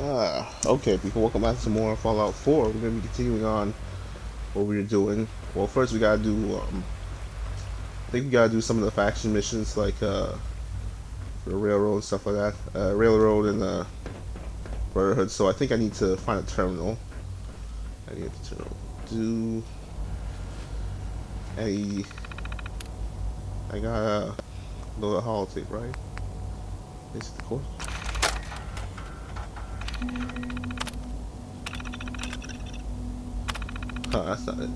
Okay, people, welcome back to some more Fallout 4. We're gonna be continuing on what we were doing. Well, first we gotta do, I think we gotta do some of the faction missions, like, for the railroad and stuff like that. Railroad and, Brotherhood. So I think I need to find a terminal. I need to do a, I gotta load a holotape, right? Is it the course? Huh, that's not it.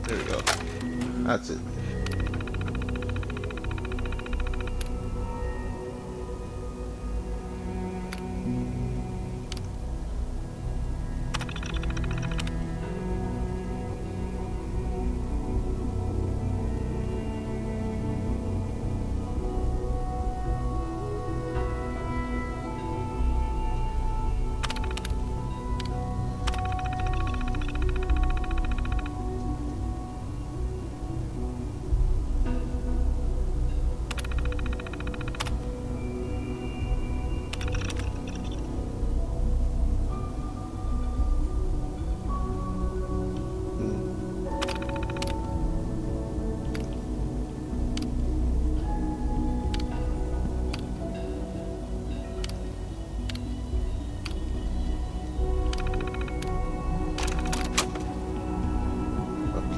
There we go. That's it.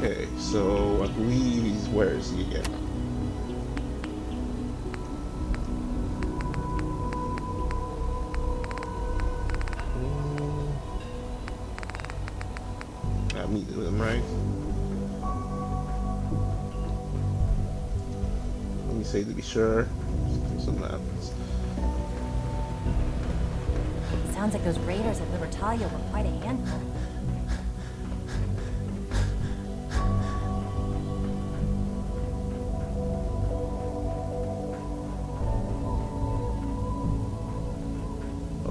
Okay, so I believe where is he again? I meet with him, right? Let me say to be sure. Something happens. Sounds like those raiders at Libertalia were quite a handful.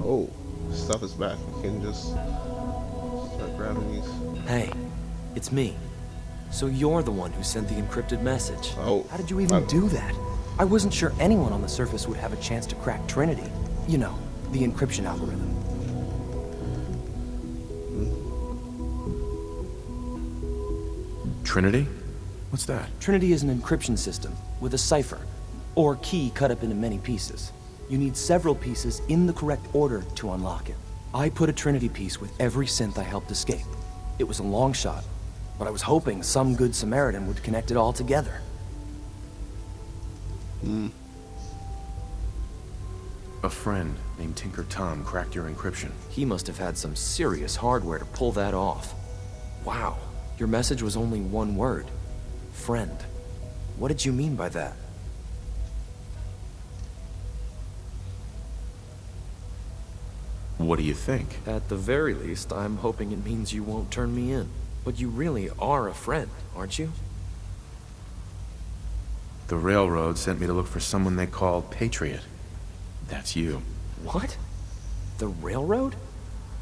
Oh, stuff is back. You can just start grabbing these. Hey, it's me. So you're the one who sent the encrypted message. Oh. How did you even do that? I wasn't sure anyone on the surface would have a chance to crack Trinity. You know, the encryption algorithm. Trinity? What's that? Trinity is an encryption system with a cipher, or key cut up into many pieces. You need several pieces in the correct order to unlock it. I put a Trinity piece with every synth I helped escape. It was a long shot, but I was hoping some good Samaritan would connect it all together. A friend named Tinker Tom cracked your encryption. He must have had some serious hardware to pull that off. Wow, your message was only one word. Friend. What did you mean by that? What do you think? At the very least, I'm hoping it means you won't turn me in. But you really are a friend, aren't you? The railroad sent me to look for someone they call Patriot. That's you. What? The railroad?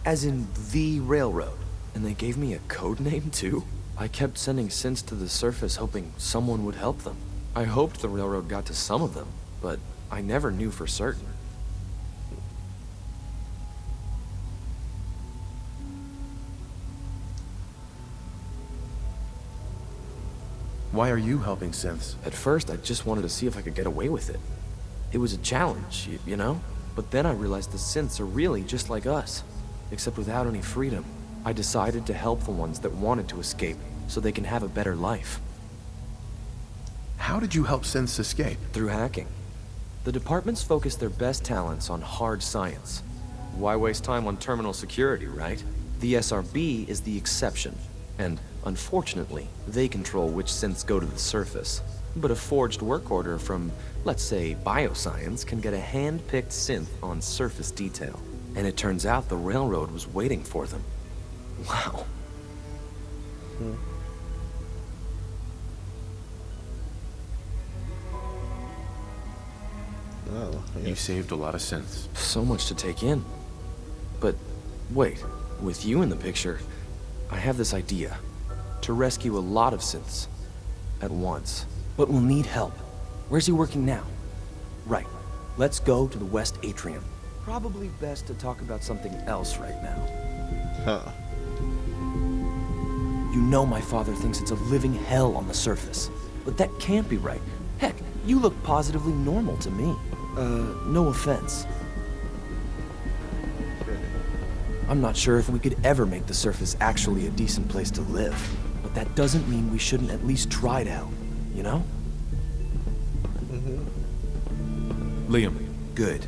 As in the railroad? And they gave me a code name too? I kept sending synths to the surface hoping someone would help them. I hoped the railroad got to some of them, but I never knew for certain. Why are you helping synths? At first, I just wanted to see if I could get away with it. It was a challenge, you know? But then I realized the synths are really just like us, except without any freedom. I decided to help the ones that wanted to escape, so they can have a better life. How did you help synths escape? Through hacking. The departments focus their best talents on hard science. Why waste time on terminal security, right? The SRB is the exception, and unfortunately, they control which synths go to the surface. But a forged work order from, let's say, bioscience can get a hand-picked synth on surface detail. And it turns out the railroad was waiting for them. Wow. Oh, yeah. You saved a lot of synths. So much to take in. But wait, with you in the picture, I have this idea. To rescue a lot of synths. At once. But we'll need help. Where's he working now? Right. Let's go to the West Atrium. Probably best to talk about something else right now. Huh. You know my father thinks it's a living hell on the surface. But that can't be right. Heck, you look positively normal to me. No offense. I'm not sure if we could ever make the surface actually a decent place to live. But that doesn't mean we shouldn't at least try to help, you know? Liam. Good.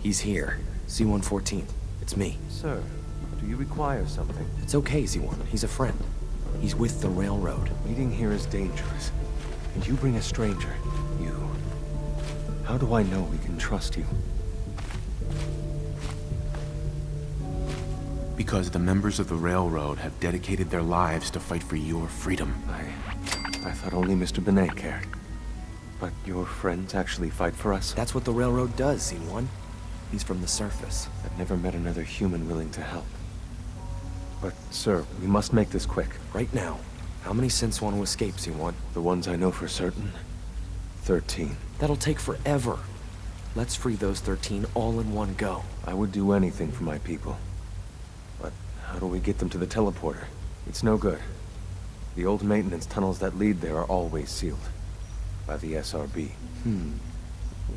He's here. C-114. It's me. Sir, do you require something? It's okay, Z1. He's a friend. He's with the railroad. Meeting here is dangerous. And you bring a stranger. You. How do I know we can trust you? Because the members of the railroad have dedicated their lives to fight for your freedom. I thought only Mr. Benet cared. But your friends actually fight for us? That's what the railroad does, Z1. He's from the surface. I've never met another human willing to help. But, sir, we must make this quick. Right now. How many synths want to escape, Z1? The ones I know for certain? 13. That'll take forever. Let's free those 13 all in one go. I would do anything for my people. But how do we get them to the teleporter? It's no good. The old maintenance tunnels that lead there are always sealed. By the SRB.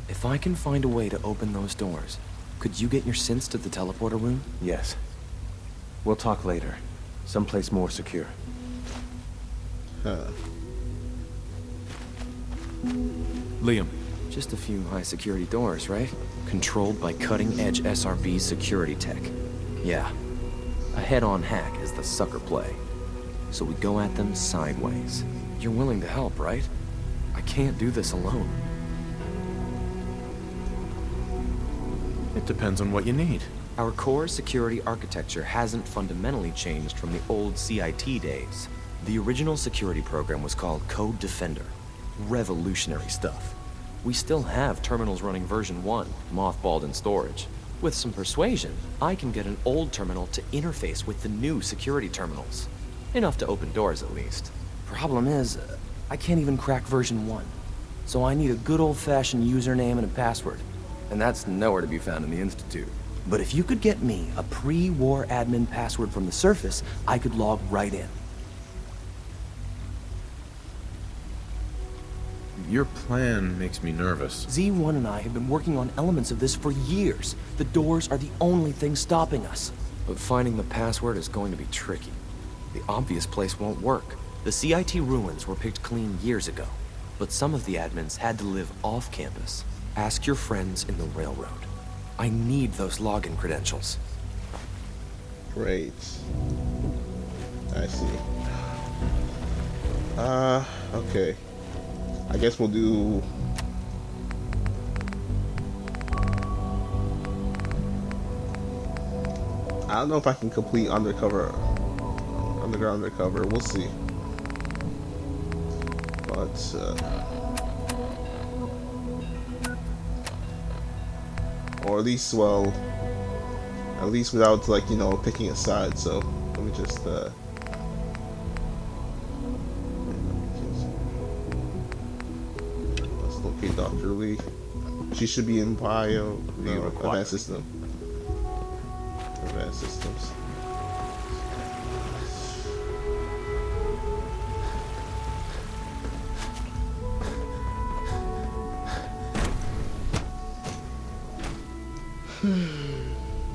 If I can find a way to open those doors, could you get your synths to the teleporter room? Yes. We'll talk later. Someplace more secure. Huh. Liam. Just a few high-security doors, right? Controlled by cutting-edge SRB security tech. Yeah. A head-on hack is the sucker play. So we go at them sideways. You're willing to help, right? I can't do this alone. It depends on what you need. Our core security architecture hasn't fundamentally changed from the old CIT days. The original security program was called Code Defender. Revolutionary stuff. We still have terminals running version 1, mothballed in storage. With some persuasion, I can get an old terminal to interface with the new security terminals. Enough to open doors, at least. Problem is, I can't even crack version 1. So I need a good old-fashioned username and a password. And that's nowhere to be found in the Institute. But if you could get me a pre-war admin password from the surface, I could log right in. Your plan makes me nervous. Z1 and I have been working on elements of this for years. The doors are the only thing stopping us. But finding the password is going to be tricky. The obvious place won't work. The CIT ruins were picked clean years ago. But some of the admins had to live off campus. Ask your friends in the railroad. I need those login credentials. Great. I see. Okay. I guess we'll do... I don't know if I can complete Undercover. Undercover. We'll see. But, or at least, well, at least without, like, you know, picking a side, so let me just, let's locate Dr. Lee. She should be in bio, advanced system. Advanced systems.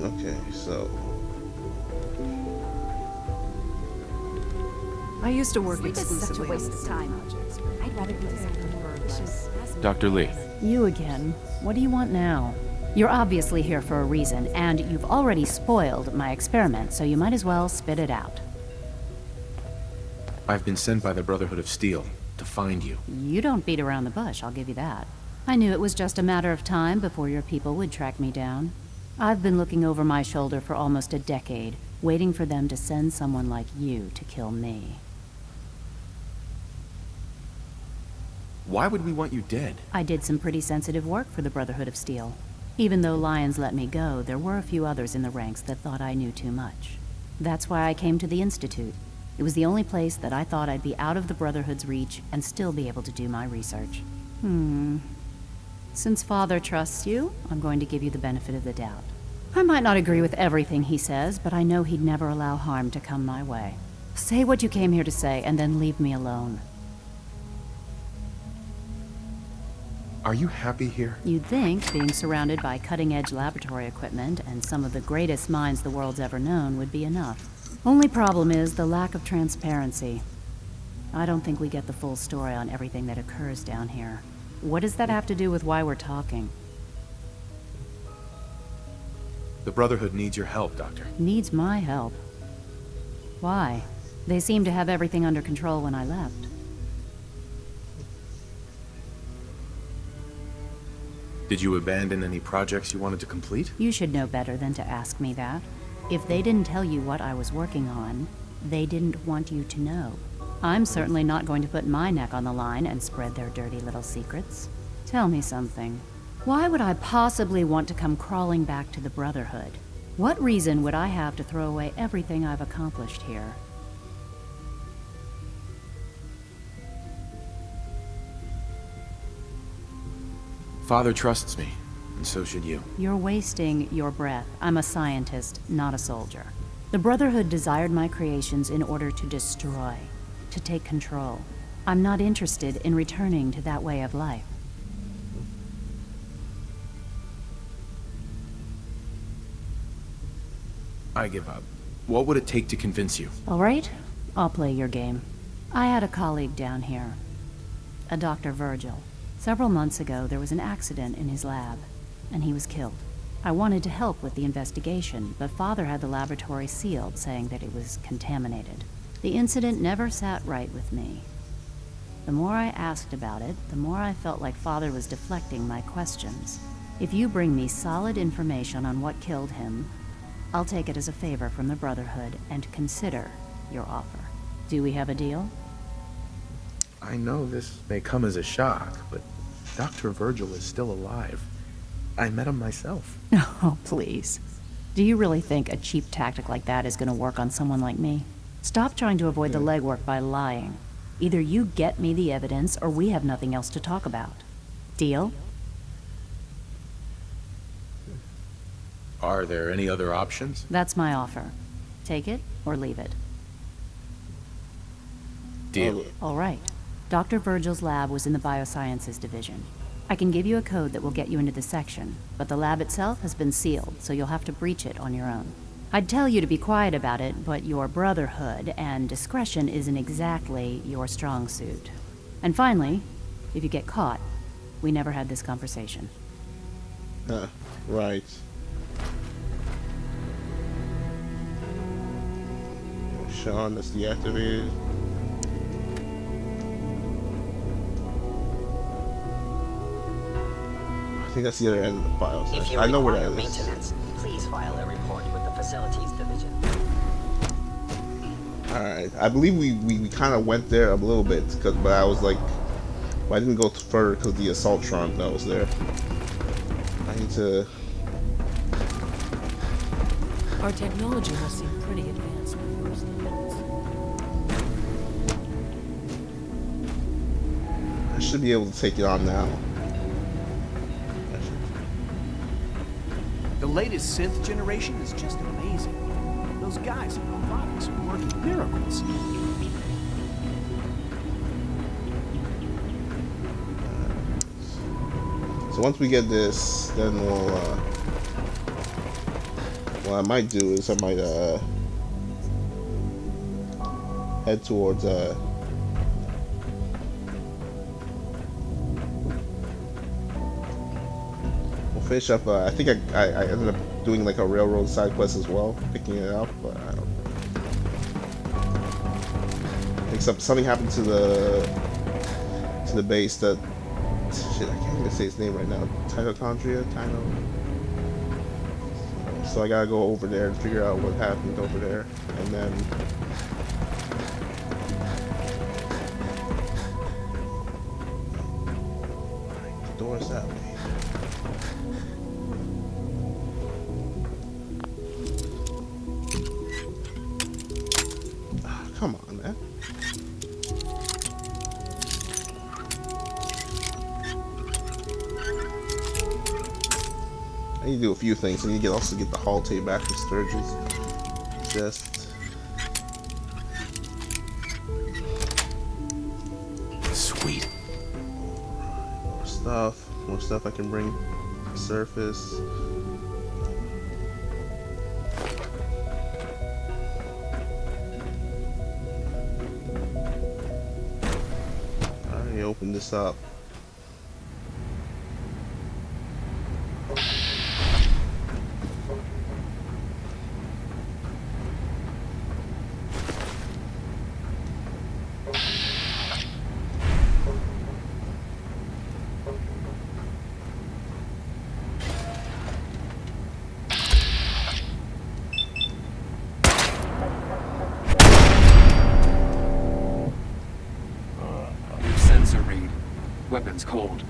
Okay, so I used to work Sleep is such a exclusively on waste of this time. I'd rather be Dr. Lee. You again. What do you want now? You're obviously here for a reason, and you've already spoiled my experiment, so you might as well spit it out. I've been sent by the Brotherhood of Steel to find you. You don't beat around the bush, I'll give you that. I knew it was just a matter of time before your people would track me down. I've been looking over my shoulder for almost a decade, waiting for them to send someone like you to kill me. Why would we want you dead? I did some pretty sensitive work for the Brotherhood of Steel. Even though Lyons let me go, there were a few others in the ranks that thought I knew too much. That's why I came to the Institute. It was the only place that I thought I'd be out of the Brotherhood's reach and still be able to do my research. Since Father trusts you, I'm going to give you the benefit of the doubt. I might not agree with everything he says, but I know he'd never allow harm to come my way. Say what you came here to say, and then leave me alone. Are you happy here? You'd think being surrounded by cutting-edge laboratory equipment and some of the greatest minds the world's ever known would be enough. Only problem is the lack of transparency. I don't think we get the full story on everything that occurs down here. What does that have to do with why we're talking? The Brotherhood needs your help, Doctor. Needs my help. Why? They seemed to have everything under control when I left. Did you abandon any projects you wanted to complete? You should know better than to ask me that. If they didn't tell you what I was working on, they didn't want you to know. I'm certainly not going to put my neck on the line and spread their dirty little secrets. Tell me something. Why would I possibly want to come crawling back to the Brotherhood? What reason would I have to throw away everything I've accomplished here? Father trusts me, and so should you. You're wasting your breath. I'm a scientist, not a soldier. The Brotherhood desired my creations in order to destroy, to take control. I'm not interested in returning to that way of life. I give up. What would it take to convince you? All right, I'll play your game. I had a colleague down here, a Dr. Virgil. Several months ago, there was an accident in his lab, and he was killed. I wanted to help with the investigation, but Father had the laboratory sealed, saying that it was contaminated. The incident never sat right with me. The more I asked about it, the more I felt like Father was deflecting my questions. If you bring me solid information on what killed him, I'll take it as a favor from the Brotherhood and consider your offer. Do we have a deal? I know this may come as a shock, but Dr. Virgil is still alive. I met him myself. Oh, please. Do you really think a cheap tactic like that is going to work on someone like me? Stop trying to avoid the legwork by lying. Either you get me the evidence, or we have nothing else to talk about. Deal? Are there any other options? That's my offer. Take it or leave it. Deal. All right. Dr. Virgil's lab was in the Biosciences Division. I can give you a code that will get you into the section, but the lab itself has been sealed, so you'll have to breach it on your own. I'd tell you to be quiet about it, but your Brotherhood and discretion isn't exactly your strong suit. And finally, if you get caught, we never had this conversation. Right. Sean, that's deactivated. I think that's the other end of the file. If you I know where require that is. maintenance, please file a report with the Facilities Division. Alright, I believe we kind of went there a little bit, but I was like, well, I didn't go further because the Assaultron that was there. I need to... Our technology must seem pretty advanced by your standards. I should be able to take it on now. The latest synth generation is just amazing. Those guys in robotics are working miracles. So once we get this, then we'll, what I might do is I might, head towards, we'll finish up, I think I ended up doing like a railroad side quest as well, picking it up, but I don't, except something happened to the base that, shit, I can't even say his name right now. Mitochondria? So I gotta go over there and figure out what happened over there. And then... the door's that way. Ah, Come on, man. I need to do a few things. I need to also get the hull tape back for Sturgis. Just Sweet. more stuff I can bring to the surface. I already opened this up. New sensor read. Weapons cold.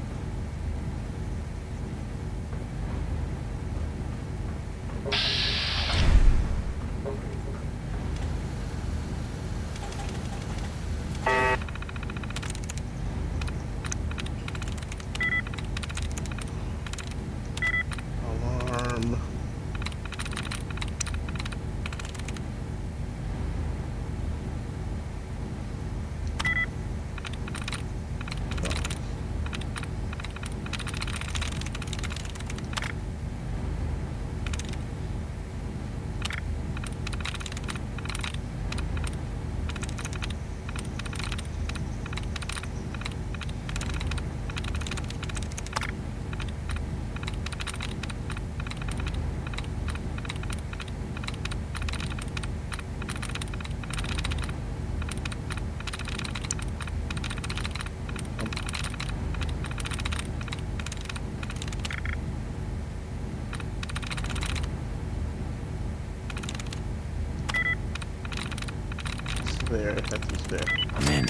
Alarm. There, that's there. I'm in.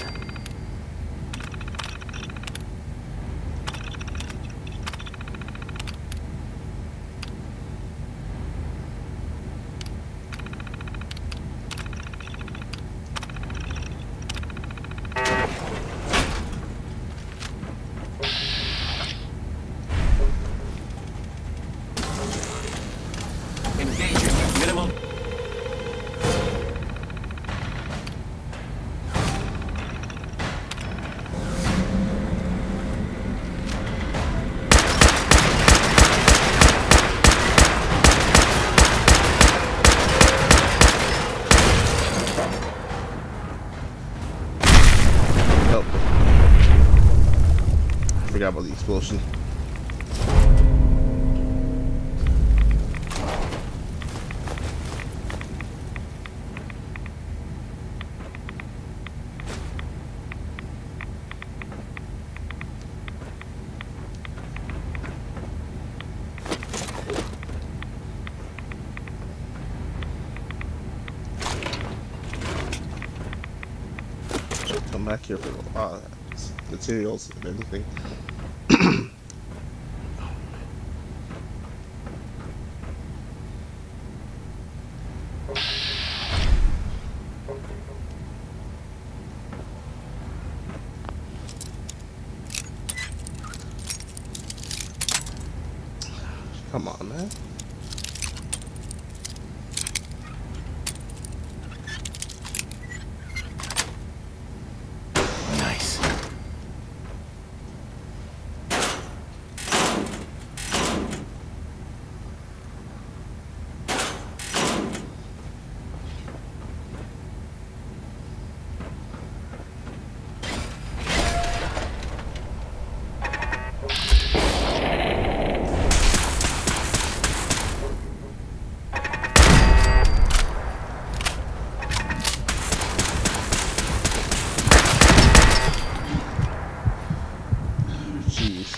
Engaging with minimum. Oh. Forgot about the explosion. Come back here for materials and everything. Come on, man. Nice. Jeez.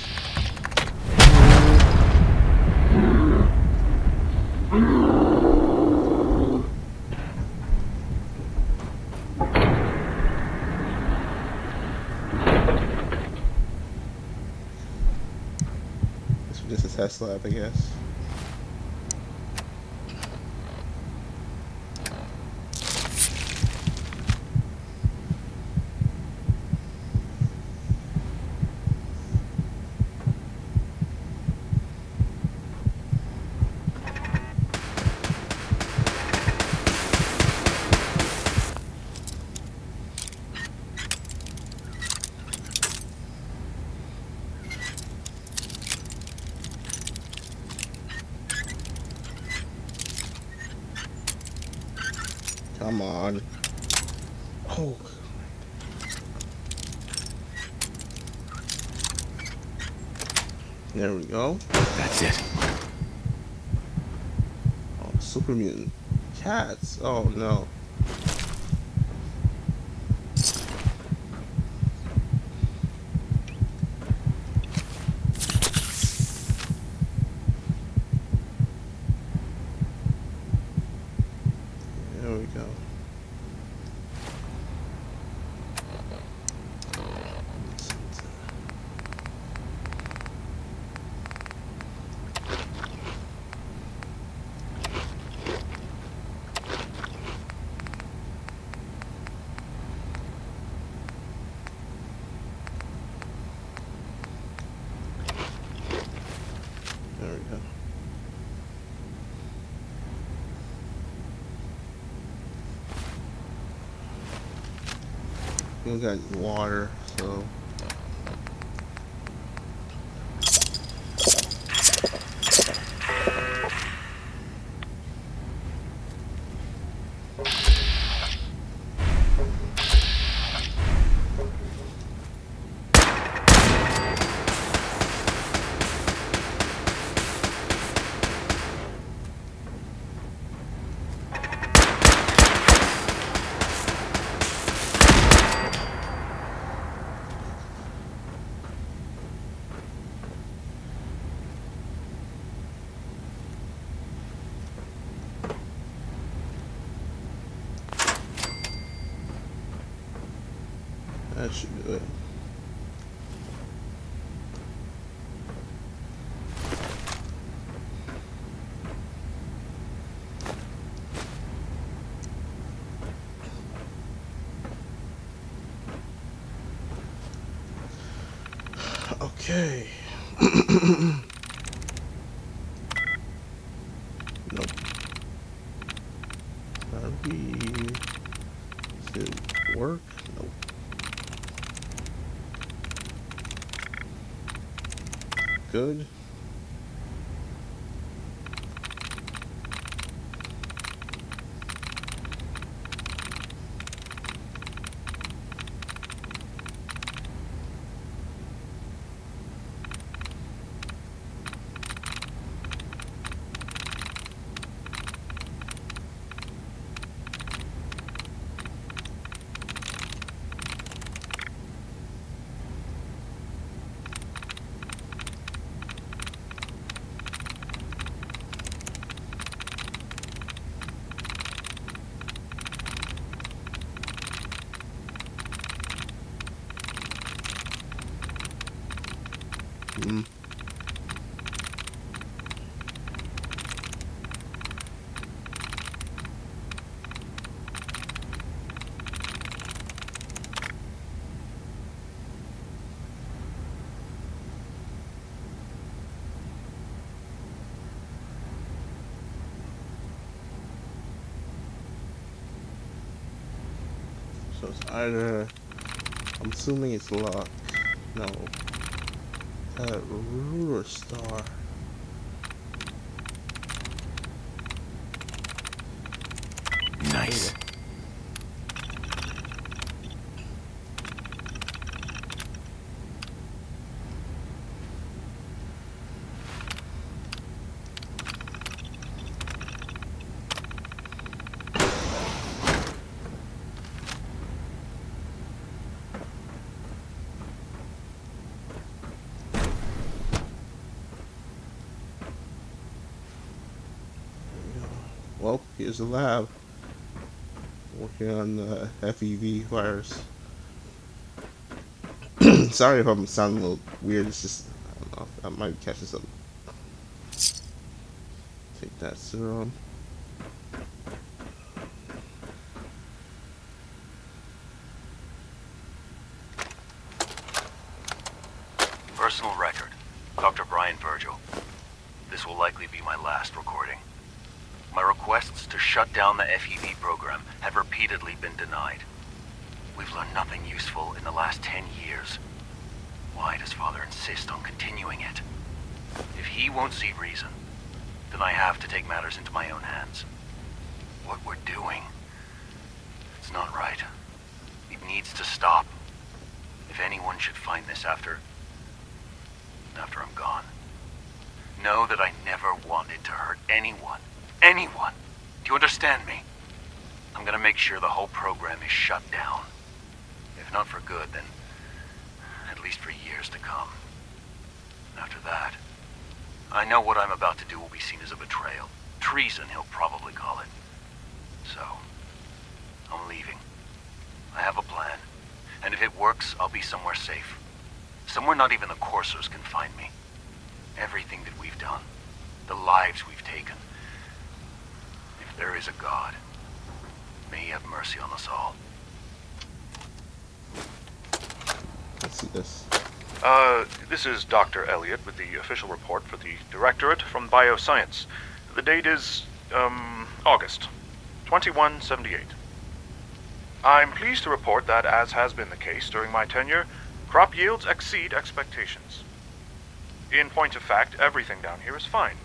This was just a test lab, I guess. Come on. Oh. There we go. That's it. Oh, super mutant. Cats. Oh no. There we go. There we go. We don't got any water, so that should do it. Okay. Nope. RB. Does it work? Nope. Good. Mm. So it's either, I'm assuming it's locked. No. Ruler star. Nice. Well, here's the lab. Working on the FEV virus. Sorry if I'm sounding a little weird. It's just, I don't know. I might be catching something. Take that serum. Personal record. Dr. Brian Virgil. This will likely be my last recording. My requests to shut down the FEV program have repeatedly been denied. We've learned nothing useful in the last 10 years. Why does Father insist on continuing it? If he won't see reason, then I have to take matters into my own hands. What we're doing one should find this after I'm gone. Know that I never wanted to hurt anyone. Anyone. Do you understand me? I'm gonna make sure the whole program is shut down. If not for good, then at least for years to come. After that, I know what I'm about to do will be seen as a betrayal. Treason, he'll probably call it. So, I'm leaving. I have a plan. And if it works, I'll be somewhere safe. Somewhere not even the coursers can find me. Everything that we've done, the lives we've taken. If there is a God, may he have mercy on us all. Let's see this. This is Dr. Elliot with the official report for the Directorate from Bioscience. The date is, August 2178. I'm pleased to report that, as has been the case during my tenure, crop yields exceed expectations. In point of fact, everything down here is fine,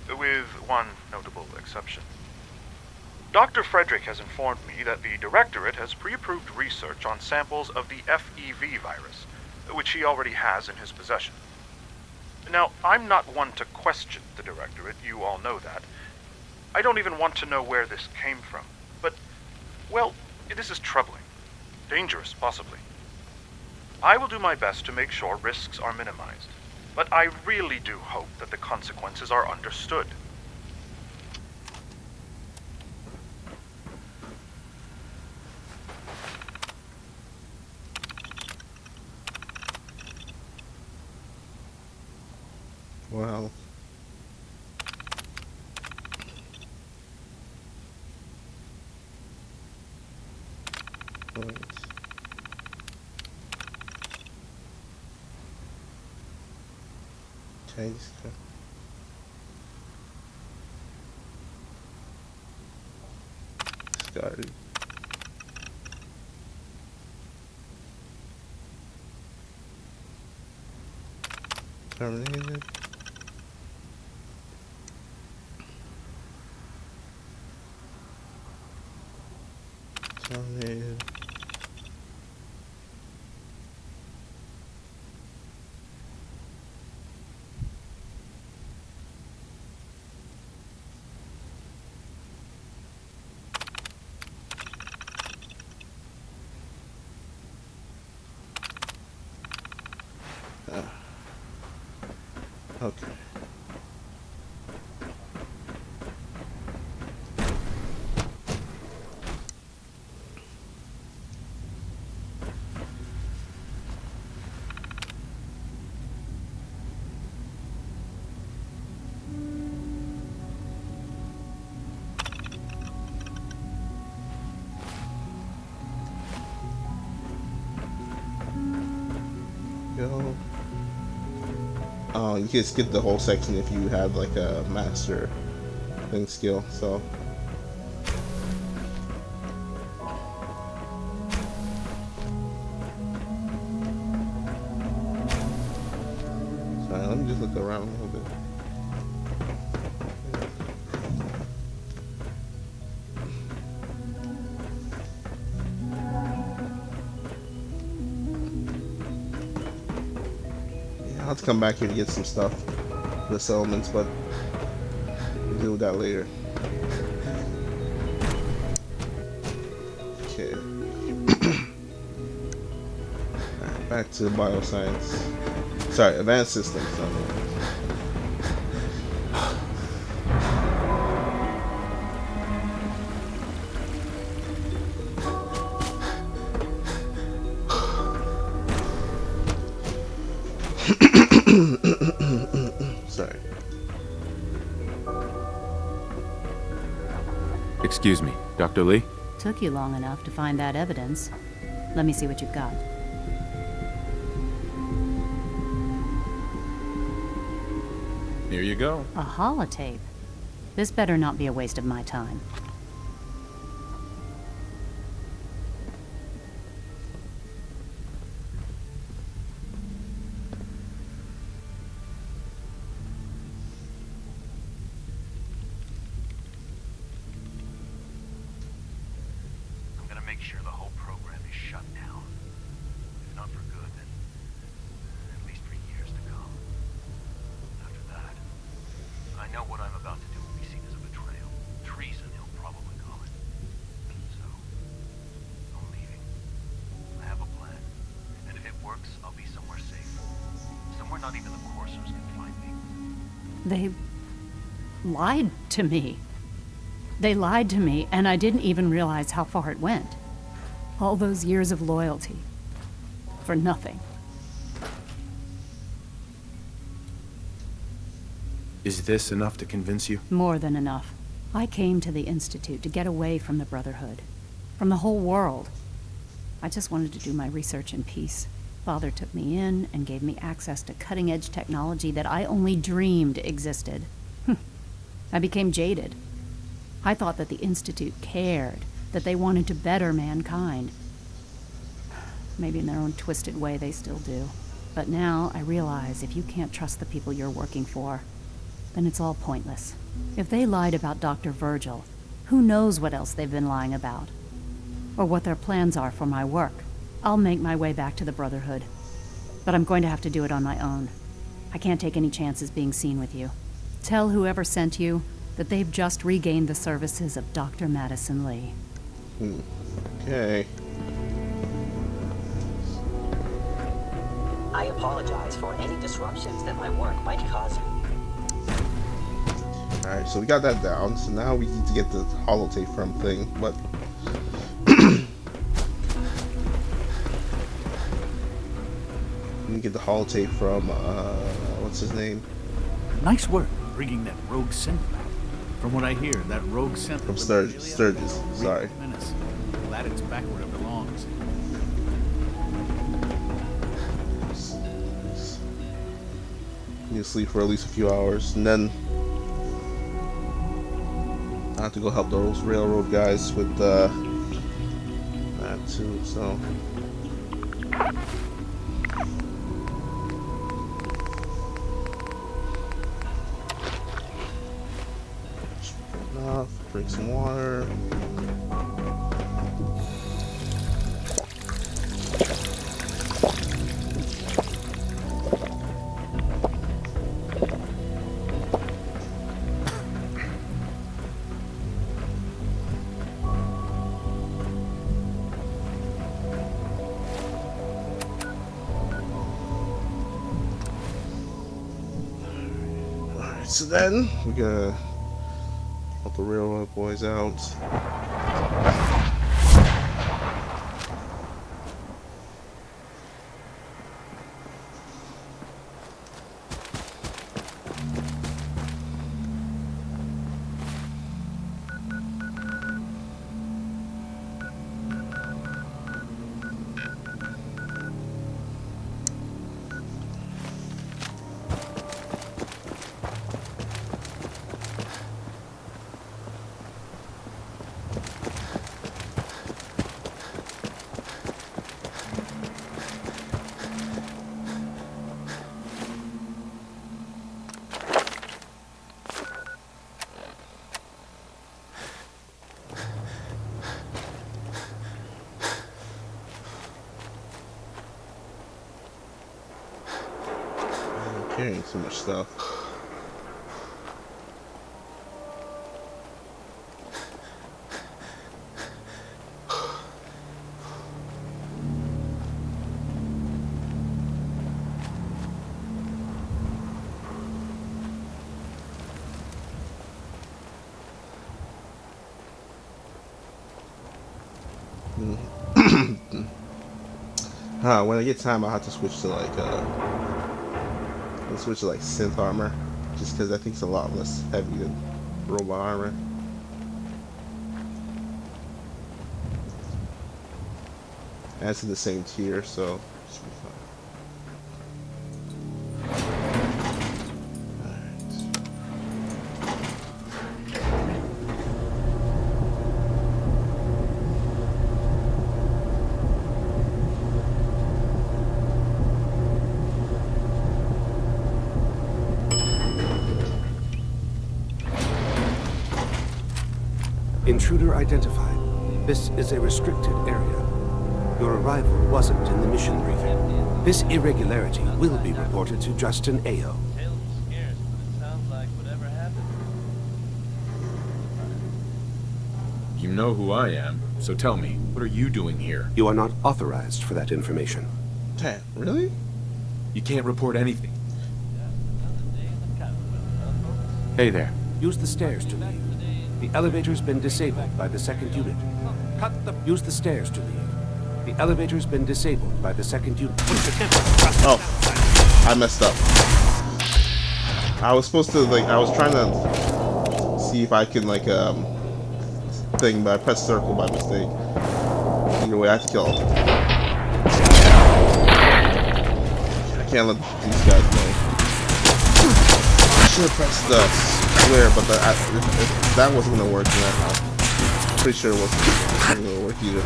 with one notable exception. Dr. Frederick has informed me that the Directorate has pre-approved research on samples of the FEV virus, which he already has in his possession. Now, I'm not one to question the Directorate, you all know that. I don't even want to know where this came from, but, well, this is troubling. Dangerous, possibly. I will do my best to make sure risks are minimized, but I really do hope that the consequences are understood. Well, right. Chinese. Started. Terminated. Terminated. Okay. Go. Oh, you can skip the whole section if you have like a master thing skill. So sorry, let me just look around a little bit. I'll have to come back here to get some stuff for the settlements, but we'll deal with that later. Okay. Alright, back to bioscience. Sorry, advanced systems. Sorry. Excuse me, Dr. Lee? Took you long enough to find that evidence. Let me see what you've got. Here you go. A holotape. This better not be a waste of my time. I'm gonna make sure the whole program is shut down. If not for good, then They lied to me. They lied to me, and I didn't even realize how far it went. All those years of loyalty. For nothing. Is this enough to convince you? More than enough. I came to the Institute to get away from the Brotherhood. From the whole world. I just wanted to do my research in peace. Father took me in and gave me access to cutting-edge technology that I only dreamed existed. I became jaded. I thought that the Institute cared, that they wanted to better mankind. Maybe in their own twisted way they still do. But now I realize if you can't trust the people you're working for, then it's all pointless. If they lied about Dr. Virgil, who knows what else they've been lying about? Or what their plans are for my work. I'll make my way back to the Brotherhood. But I'm going to have to do it on my own. I can't take any chances being seen with you. Tell whoever sent you that they've just regained the services of Dr. Madison Lee. Okay. I apologize for any disruptions that my work might cause you. Alright, so we got that down. So now we need to get the holotape from thing, but we get the holotape from what's his name? Nice work bringing that rogue synth back. From what I hear, that rogue synth From Sturgis. Sorry. Menace. Glad it's back where it belongs. Need to sleep for at least a few hours, and then I have to go help those railroad guys with that too. So. Enough. Drink some water. Alright, so then we gotta help the railroad boys out. Carrying so much stuff. When I get time, I'll have to switch to like synth armor, just because I think it's a lot less heavy than robot armor. And it's in the same tier, so it should be fine. Intruder identified. This is a restricted area. Your arrival wasn't in the mission briefing. This irregularity will be reported to Justin Ayo. You know who I am, so tell me, what are you doing here? You are not authorized for that information. Damn, really? You can't report anything. Hey there. Use the stairs to leave. The elevator's been disabled by the second unit. Use the stairs to leave. The elevator's been disabled by the second unit. Oh, I messed up. I was supposed to, like, I was trying to see if I can, like, thing, but I pressed circle by mistake. Either way, I have to kill him. I can't let these guys know. I should have pressed the square, but if that wasn't gonna work, then I'm pretty sure it wasn't gonna work either.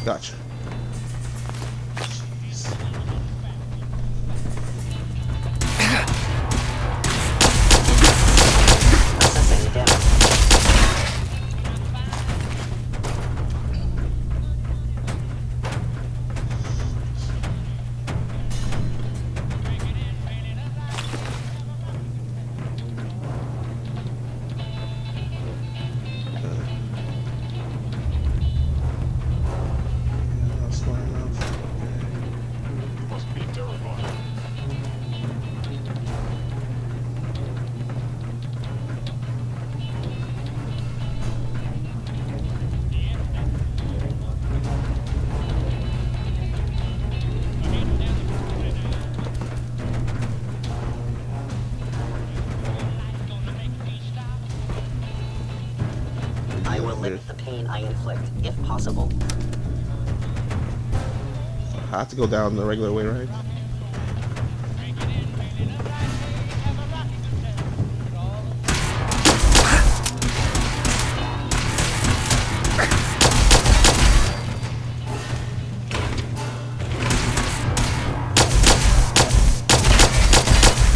Gotcha. Assessing damage. I will limit the pain I inflict, if possible. I have to go down the regular way, right?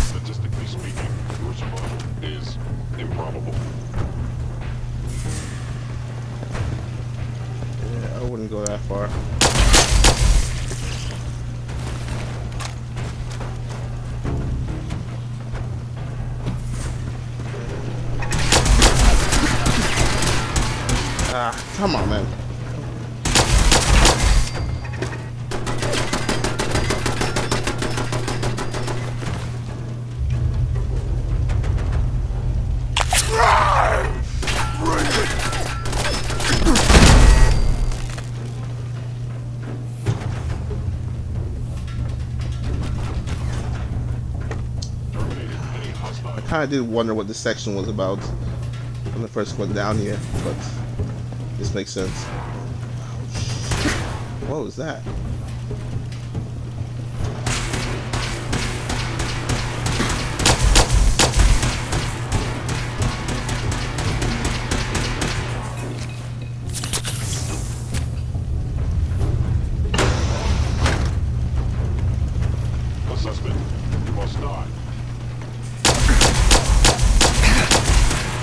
Statistically speaking, your survival is improbable. Yeah, I wouldn't go that far. Ah, come on, man. I kind of did wonder what this section was about when I first went down here, but this makes sense. What was that? Assessment. You must die.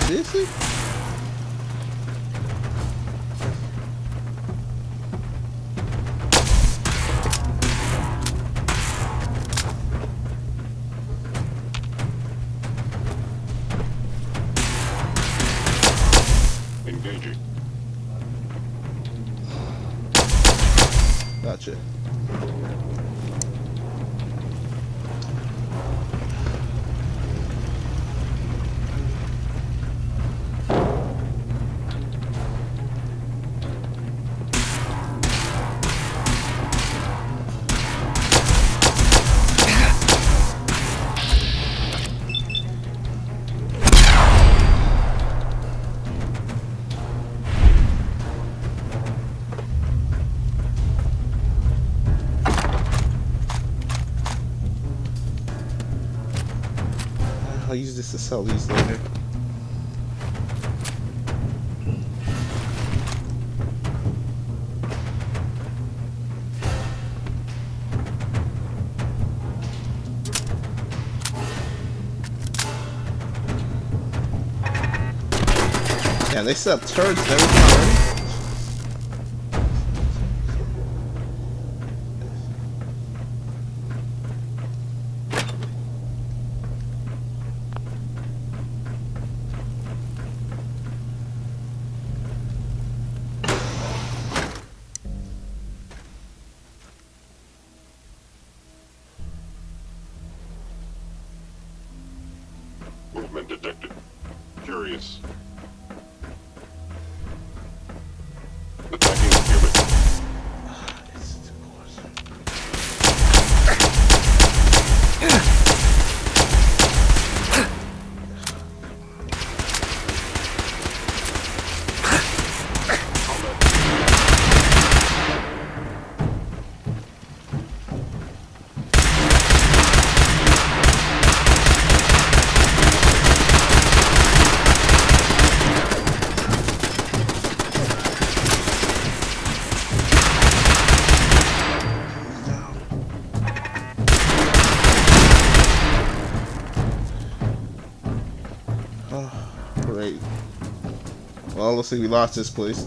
Seriously? Engaging. Gotcha. I'll use this to sell these later. Yeah, they set up turrets and everything already. suspicious. Attacking human. Great. Well, looks like we lost this place.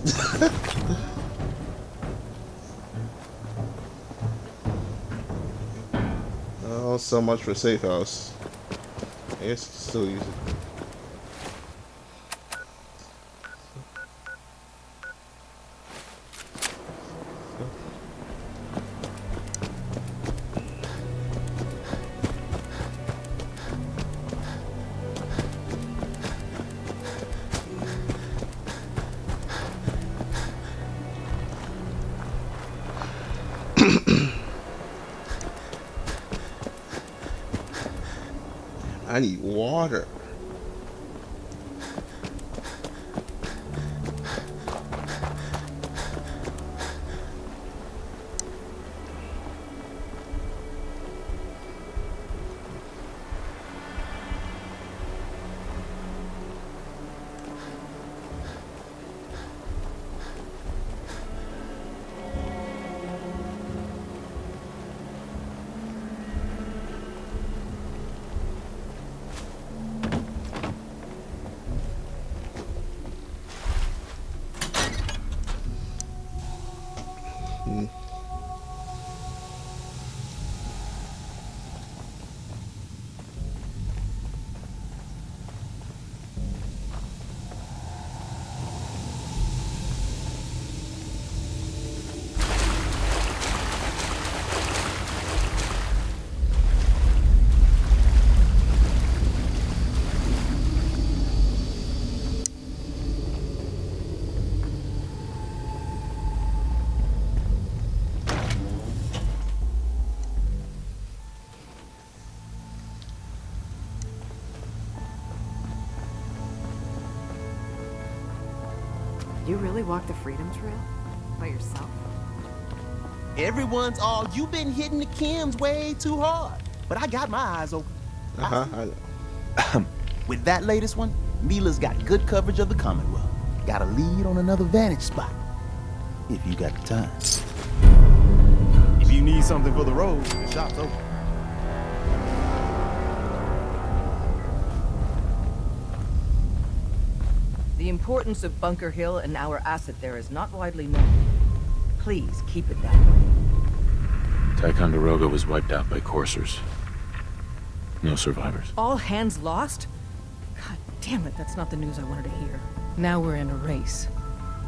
Oh, so much for safe house. I guess you can still use it. I need water. You really walked the Freedom Trail? By yourself? Everyone's all, you've been hitting the chems way too hard. But I got my eyes open. I know. With that latest one, Mila's got good coverage of the Commonwealth. Got a lead on another vantage spot. If you got the time. If you need something for the road, the shop's open. The importance of Bunker Hill and our asset there is not widely known. Please keep it that way. Ticonderoga was wiped out by coursers. No survivors. All hands lost? God damn it, that's not the news I wanted to hear. Now we're in a race.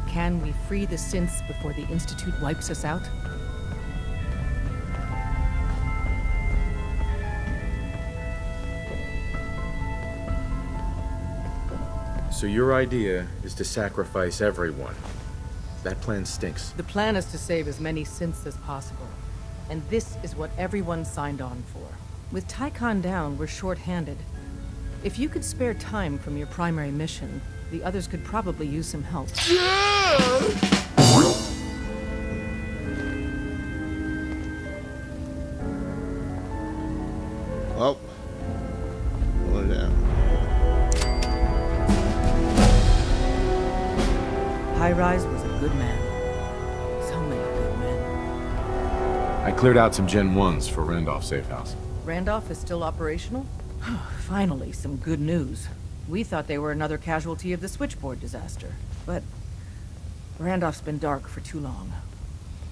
Can we free the synths before the Institute wipes us out? So your idea is to sacrifice everyone. That plan stinks. The plan is to save as many synths as possible. And this is what everyone signed on for. With Tycon down, we're short-handed. If you could spare time from your primary mission, the others could probably use some help. Oh. One down. High Rise was a good man. So many good men. I cleared out some Gen 1s for Randolph's safe house. Randolph is still operational? Finally, some good news. We thought they were another casualty of the switchboard disaster. But Randolph's been dark for too long.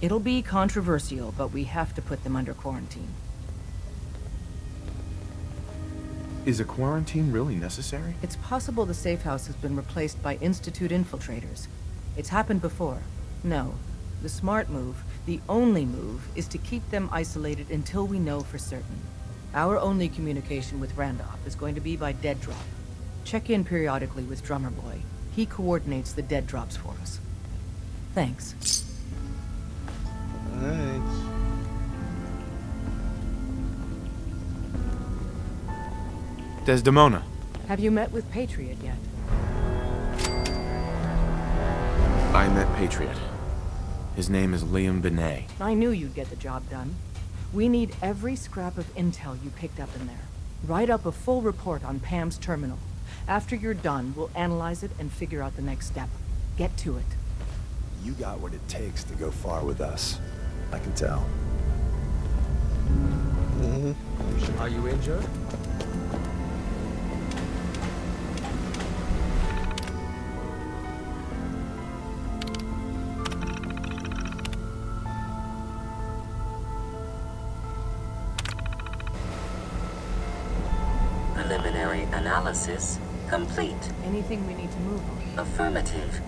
It'll be controversial, but we have to put them under quarantine. Is a quarantine really necessary? It's possible the safe house has been replaced by Institute infiltrators. It's happened before. No. The smart move, the only move, is to keep them isolated until we know for certain. Our only communication with Randolph is going to be by dead drop. Check in periodically with Drummer Boy. He coordinates the dead drops for us. Thanks. Alright. Desdemona. Have you met with Patriot yet? I met Patriot. His name is Liam Benet. I knew you'd get the job done. We need every scrap of intel you picked up in there. Write up a full report on Pam's terminal. After you're done, we'll analyze it and figure out the next step. Get to it. You got what it takes to go far with us. I can tell. Are you injured? Preliminary analysis complete. Anything we need to move on? Affirmative.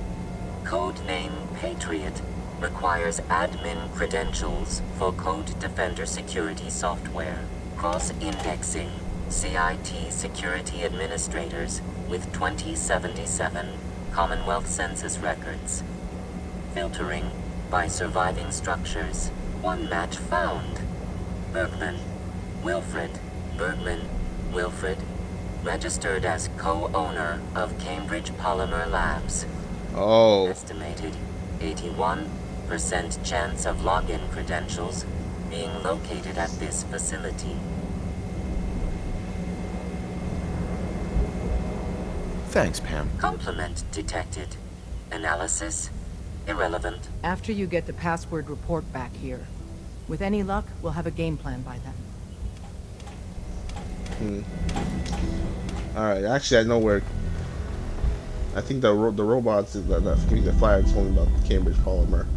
Codename Patriot requires admin credentials for Code Defender security software. Cross-indexing CIT security administrators with 2077 Commonwealth census records. Filtering by surviving structures. One match found. Bergman. Wilfred. Bergman. Wilfred. Registered as co-owner of Cambridge Polymer Labs. Oh. Estimated 81% chance of login credentials being located at this facility. Thanks, Pam. Complement detected. Analysis irrelevant. After you get the password report back here. With any luck, we'll have a game plan by then. Alright, actually I know where. I think the robots the flyer told me about Cambridge Polymer.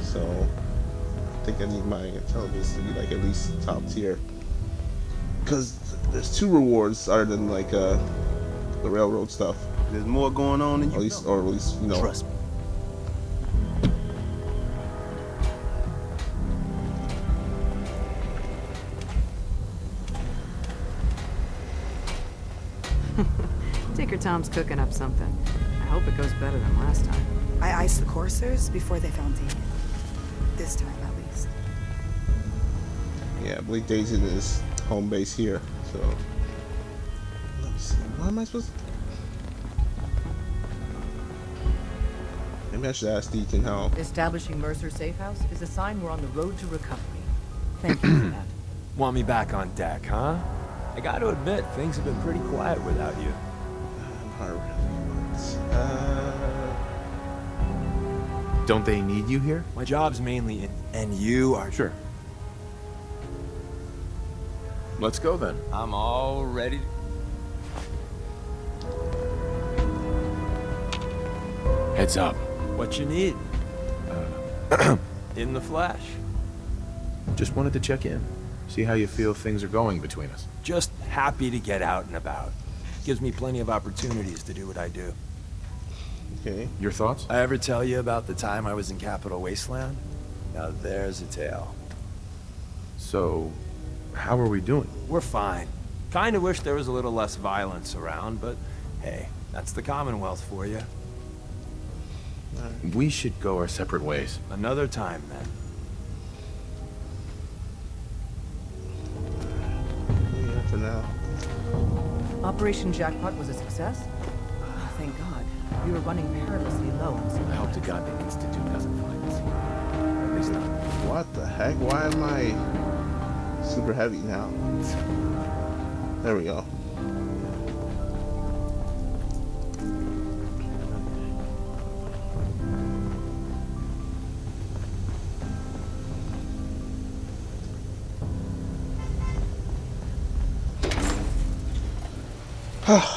So I think I need my intelligence to be like at least top tier. Because there's 2 rewards other than like the railroad stuff. There's more going on than you know. Or at least, you know. Trust me. Tinker Tom's cooking up something. I hope it goes better than last time. I iced the coursers before they found Damien. This time, at least. Yeah, I believe Daisy is home base here, so let me see. What am I supposed to? Maybe I should ask Deacon how. Establishing Mercer Safe House is a sign we're on the road to recovery. Thank you for that. Want me back on deck, huh? I gotta admit, things have been pretty quiet without you. Don't they need you here? My job's mainly in... And you are... Sure. Let's go then. I'm all ready Heads up. What you need? In the flesh. Just wanted to check in. See how you feel things are going between us. Just happy to get out and about. Gives me plenty of opportunities to do what I do. Okay. Your thoughts? I ever tell you about the time I was in Capital Wasteland? Now there's a tale. So, how are we doing? We're fine. Kinda wish there was a little less violence around, but hey, that's the Commonwealth for you. We should go our separate ways. Another time, then. Yeah, for now. Operation Jackpot was a success? Oh, thank God. We were running perilously low on supplies. I hope to God the Institute doesn't find us. Or at least not. What the heck? Why am I super heavy now? There we go.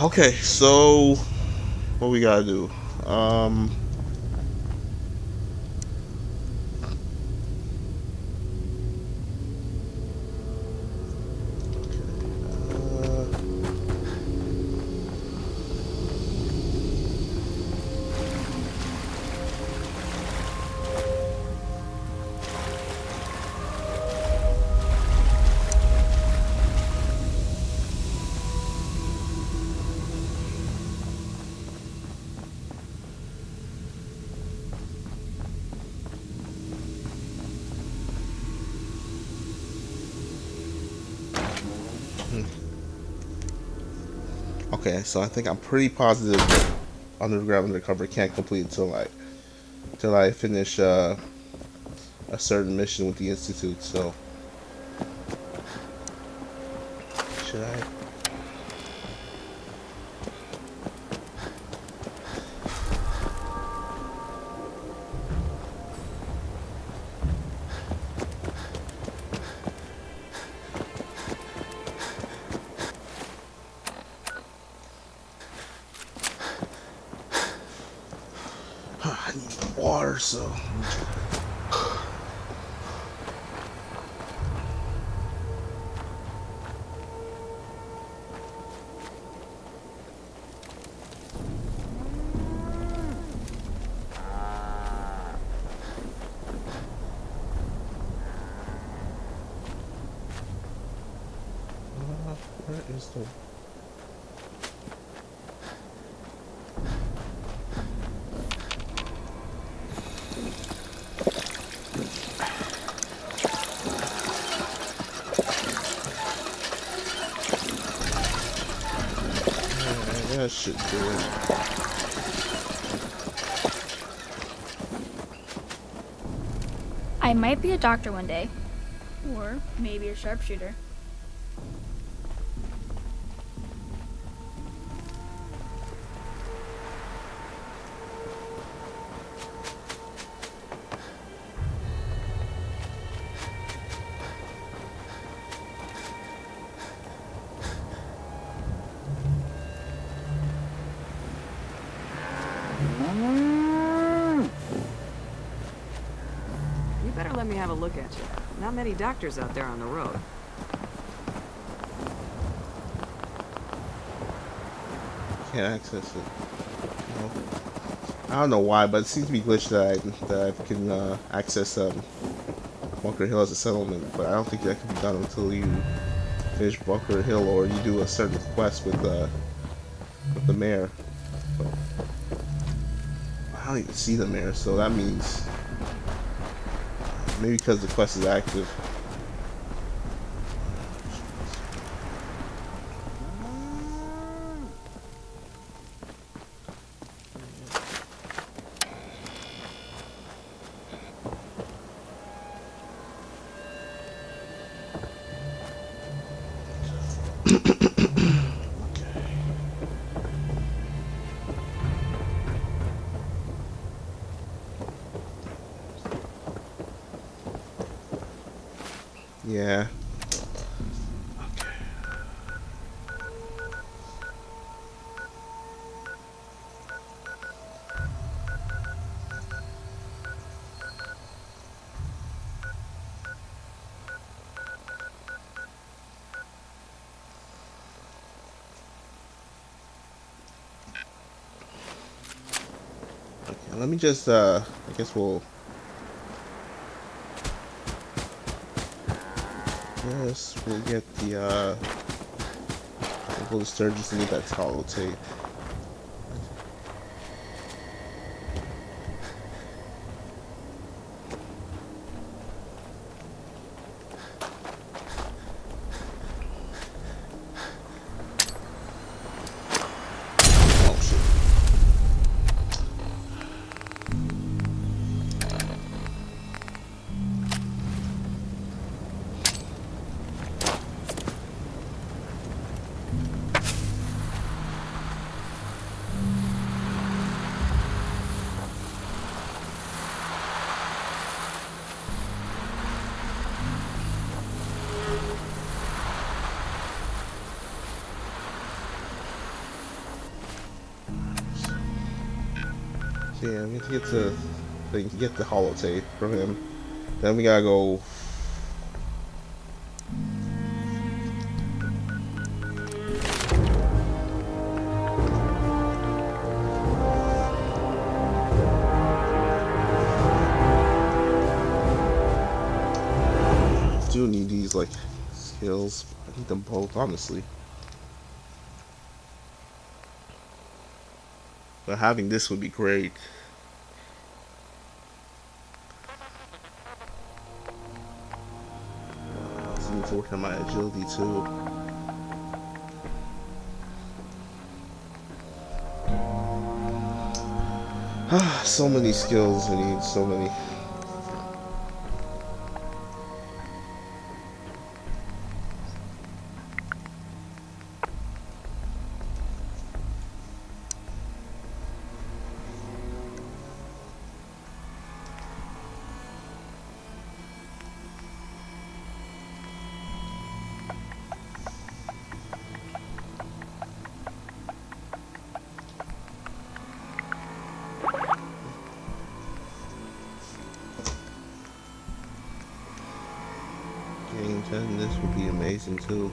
Okay, so what we gotta do? Okay, so I think I'm pretty positive that Undercover can't complete until I finish a certain mission with the Institute. So should I? I need water, so. Where is the? Yeah, that should do it. I might be a doctor one day. Or maybe a sharpshooter. You better let me have a look at you. Not many doctors out there on the road. Can't access it. No. I don't know why, but it seems to be glitched that I can access Bunker Hill as a settlement, but I don't think that can be done until you finish Bunker Hill or you do a certain quest with the mayor. So, I don't even see the mayor, so that means maybe because the quest is active. Yeah. Okay, let me just I guess we'll get the we'll go to Sturgis and get that hollow tape. So yeah, we have to get the holotape from him. Then we gotta go. I do need these like skills. I need them both, honestly. But having this would be great. I also need to work on my agility too. So many skills. I need so many. Game 10, this would be amazing too.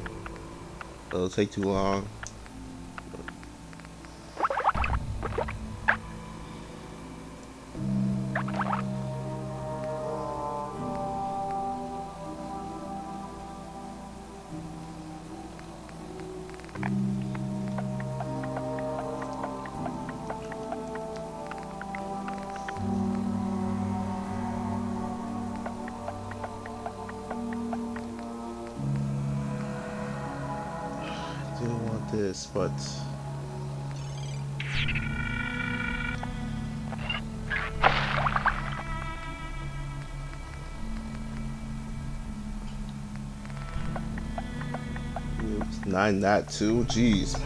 It'll take too long. I do want this, but nine that too. Jeez,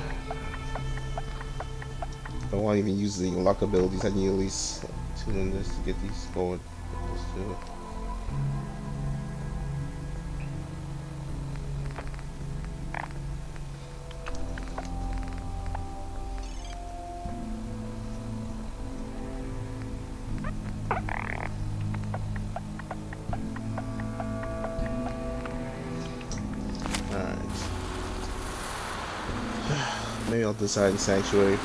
I don't want to even use the luck abilities. I need at least two in this to get these going. Let's do it. Maybe I'll decide in Sanctuary.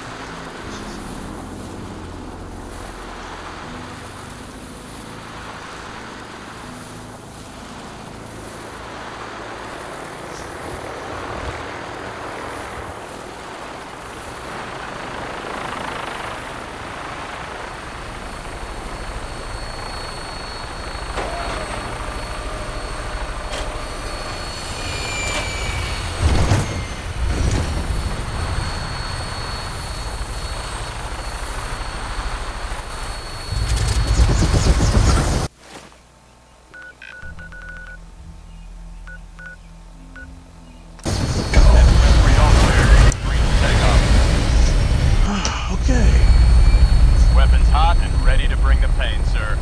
Weapons hot and ready to bring the pain, sir.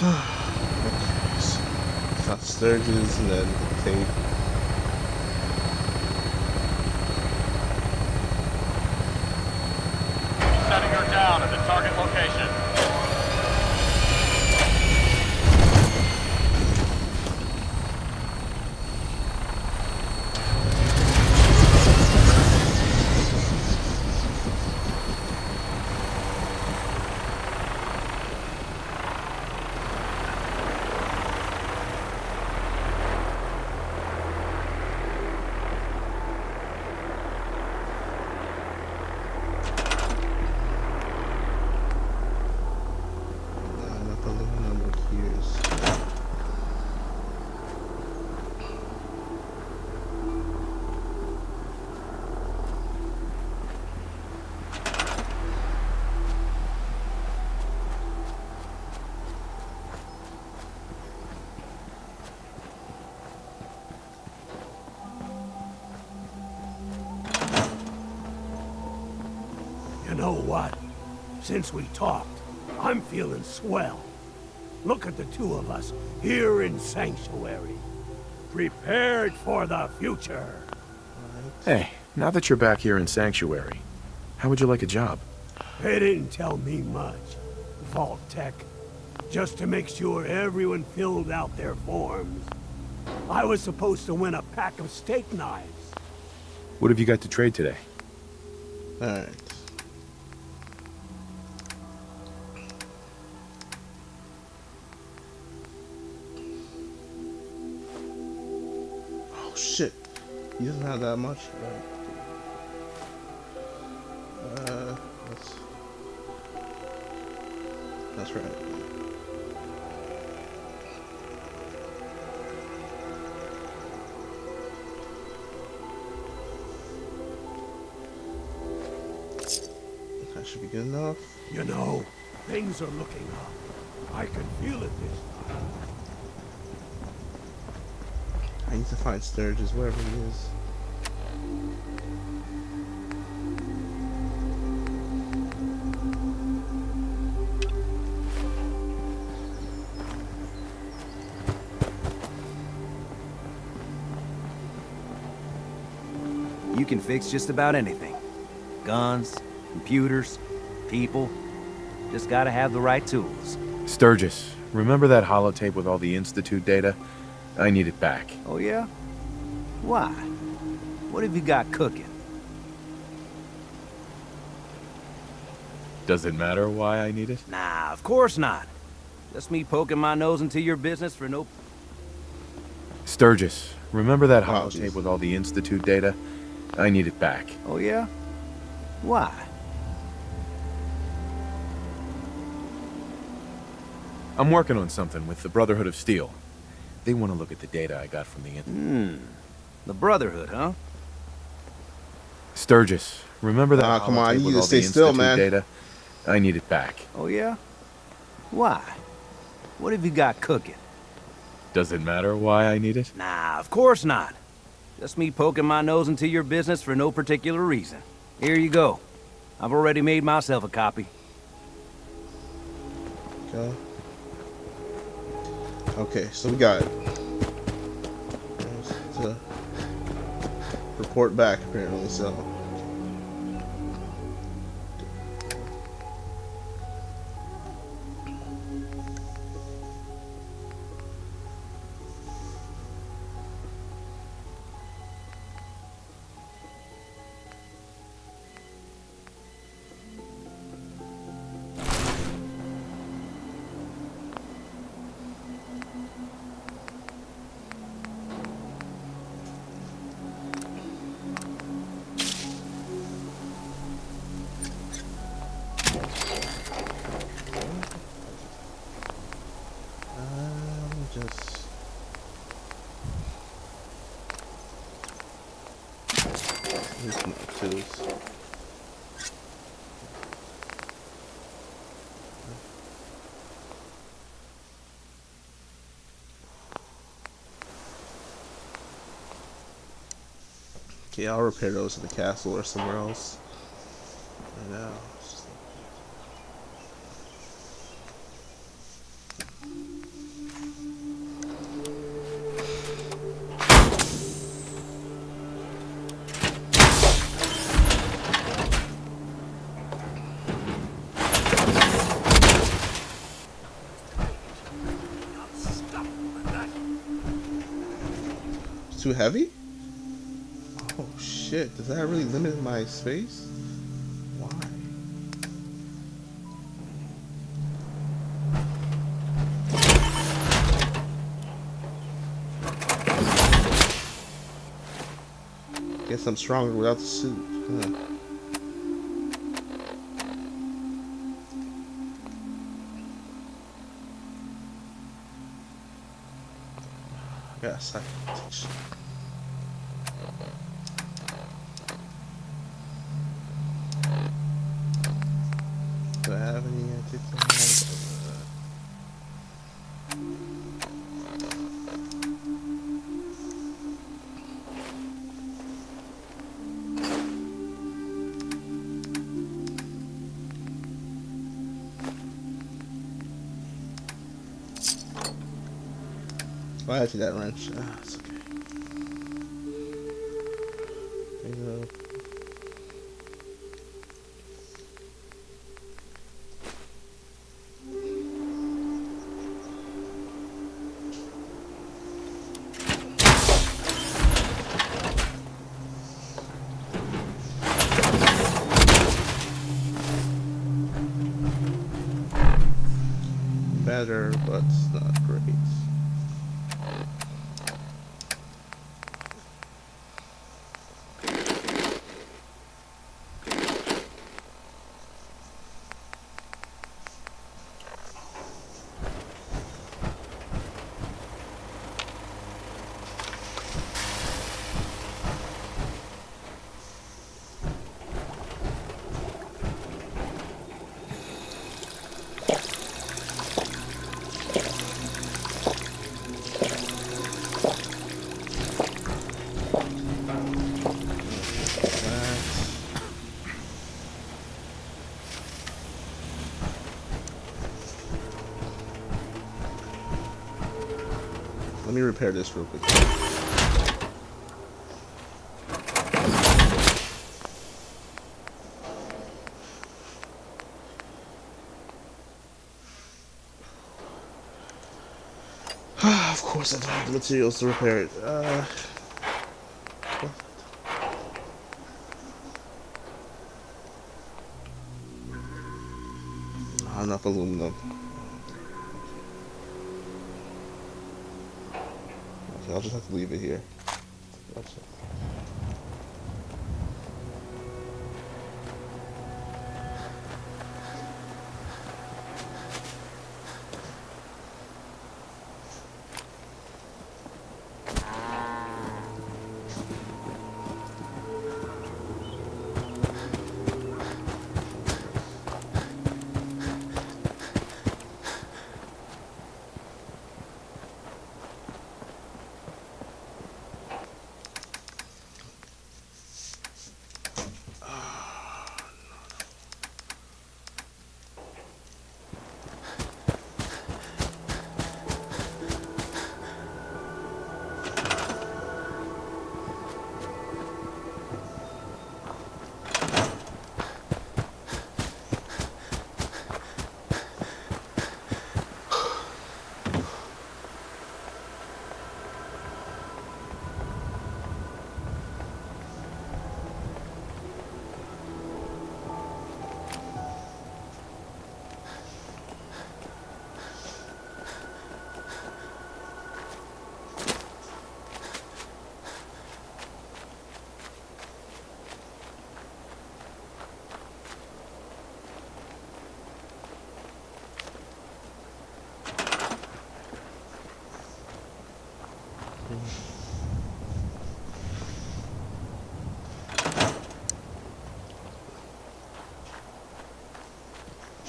Okay, so stop Sturges and then tape. know what? Since we talked, I'm feeling swell. Look at the two of us here in Sanctuary. Prepared for the future. Hey, now that you're back here in Sanctuary, how would you like a job? They didn't tell me much. Vault Tech. Just to make sure everyone filled out their forms. I was supposed to win a pack of steak knives. What have you got to trade today? Alright. Oh shit. He doesn't have that much. That's right. That should be good enough. You know, things are looking up. I can feel it this time. I need to find Sturgis, wherever he is. You can fix just about anything. Guns, computers, people. Just gotta have the right tools. Sturgis, remember that holotape with all the Institute data? I need it back. Oh yeah? Why? What have you got cooking? Does it matter why I need it? Nah, of course not. Just me poking my nose into your business for no... Sturgis, remember that holotape with all the Institute data? I need it back. Oh yeah? Why? I'm working on something with the Brotherhood of Steel. They want to look at the data I got from the... The Brotherhood, huh? Sturgis, remember that come on, holotape you with need to all stay the still, Institute man. data? I need it back. Oh yeah? Why? What have you got cooking? Does it matter why I need it? Nah, of course not. Just me poking my nose into your business for no particular reason. Here you go. I've already made myself a copy. Okay. Okay, so we got to report back apparently, so. Just use my tools. Okay, I'll repair those in the castle or somewhere else. Right now. Too heavy? Oh shit, does that really limit my space? Why? Guess I'm stronger without the suit. Huh. I got a psychic protection. Do I have any antiques? Why did I do that wrench? It's okay. There you go. Better, but not great. Let me repair this real quick. Of course I don't have the materials to repair it. Not enough aluminum. Okay, I'll just have to leave it here. Gotcha.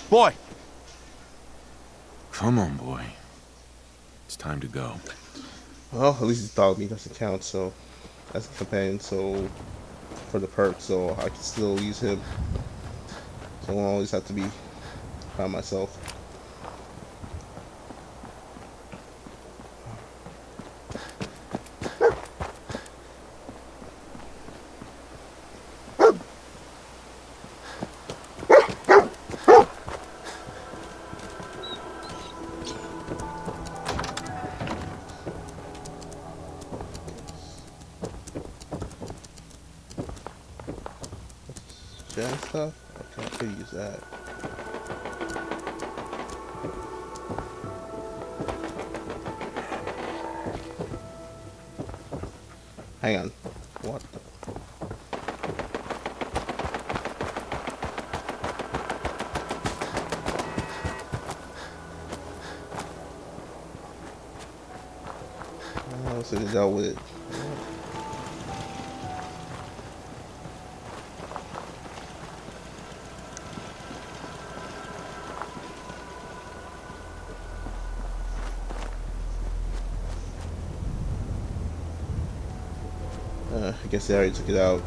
Boy! Come on, boy. It's time to go. Well, at least he thought of me. Doesn't count. So, as a companion, so for the perk, so I can still use him. So I won't always have to be by myself. Jam stuff? Okay, I could use that. Hang on. What the? Oh, so they dealt with it. I guess they already took it out.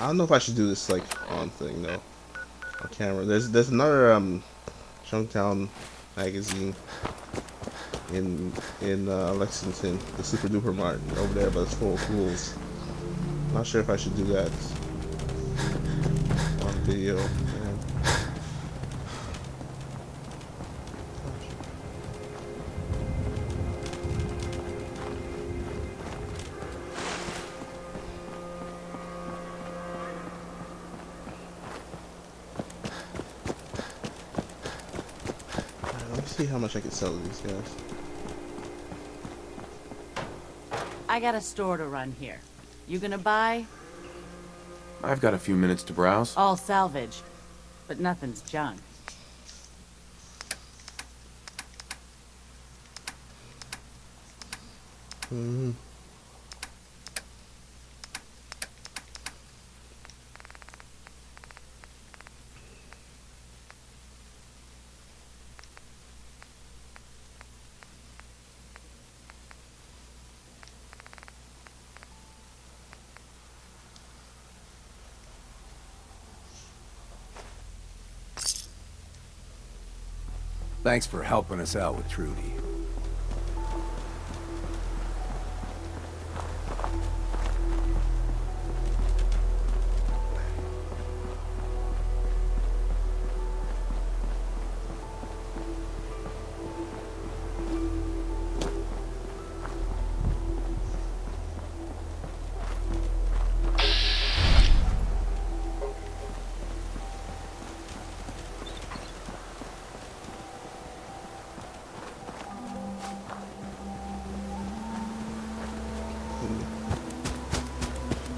I don't know if I should do this like on thing though, on camera. There's another Chunktown magazine in Lexington, the Super Duper Mart over there, but it's full of fools. Not sure if I should do that on video. Man. Let me see how much I can sell to these guys. I got a store to run here. You gonna buy? I've got a few minutes to browse. All salvage, but nothing's junk. Mm-hmm. Thanks for helping us out with Trudy.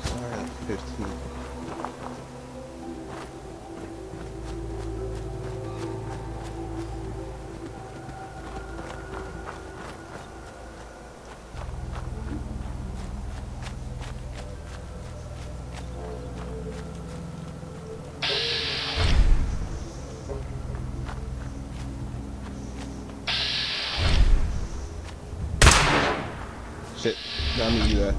Sorry, 15. Shit, I need to do that.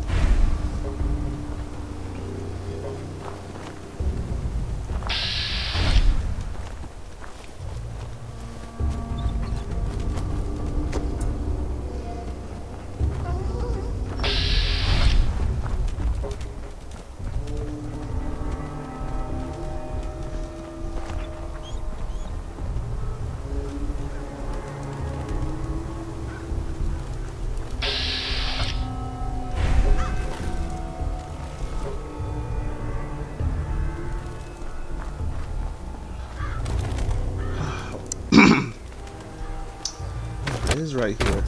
It is right here.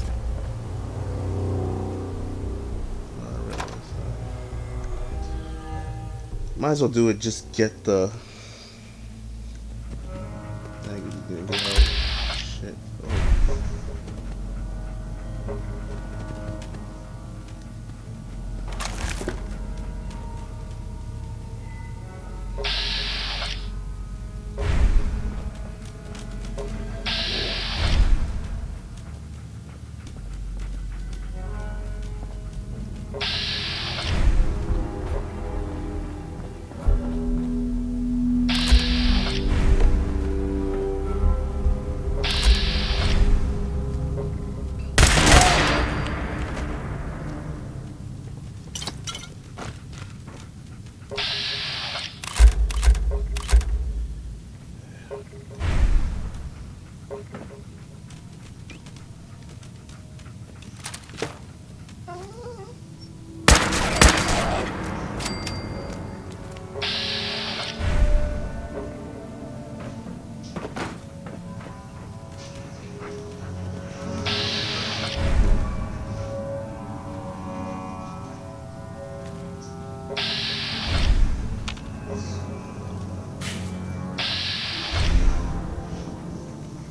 Might as well do it. Just get the. Get out. Shit. Oh.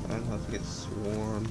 I'm about to get swarmed.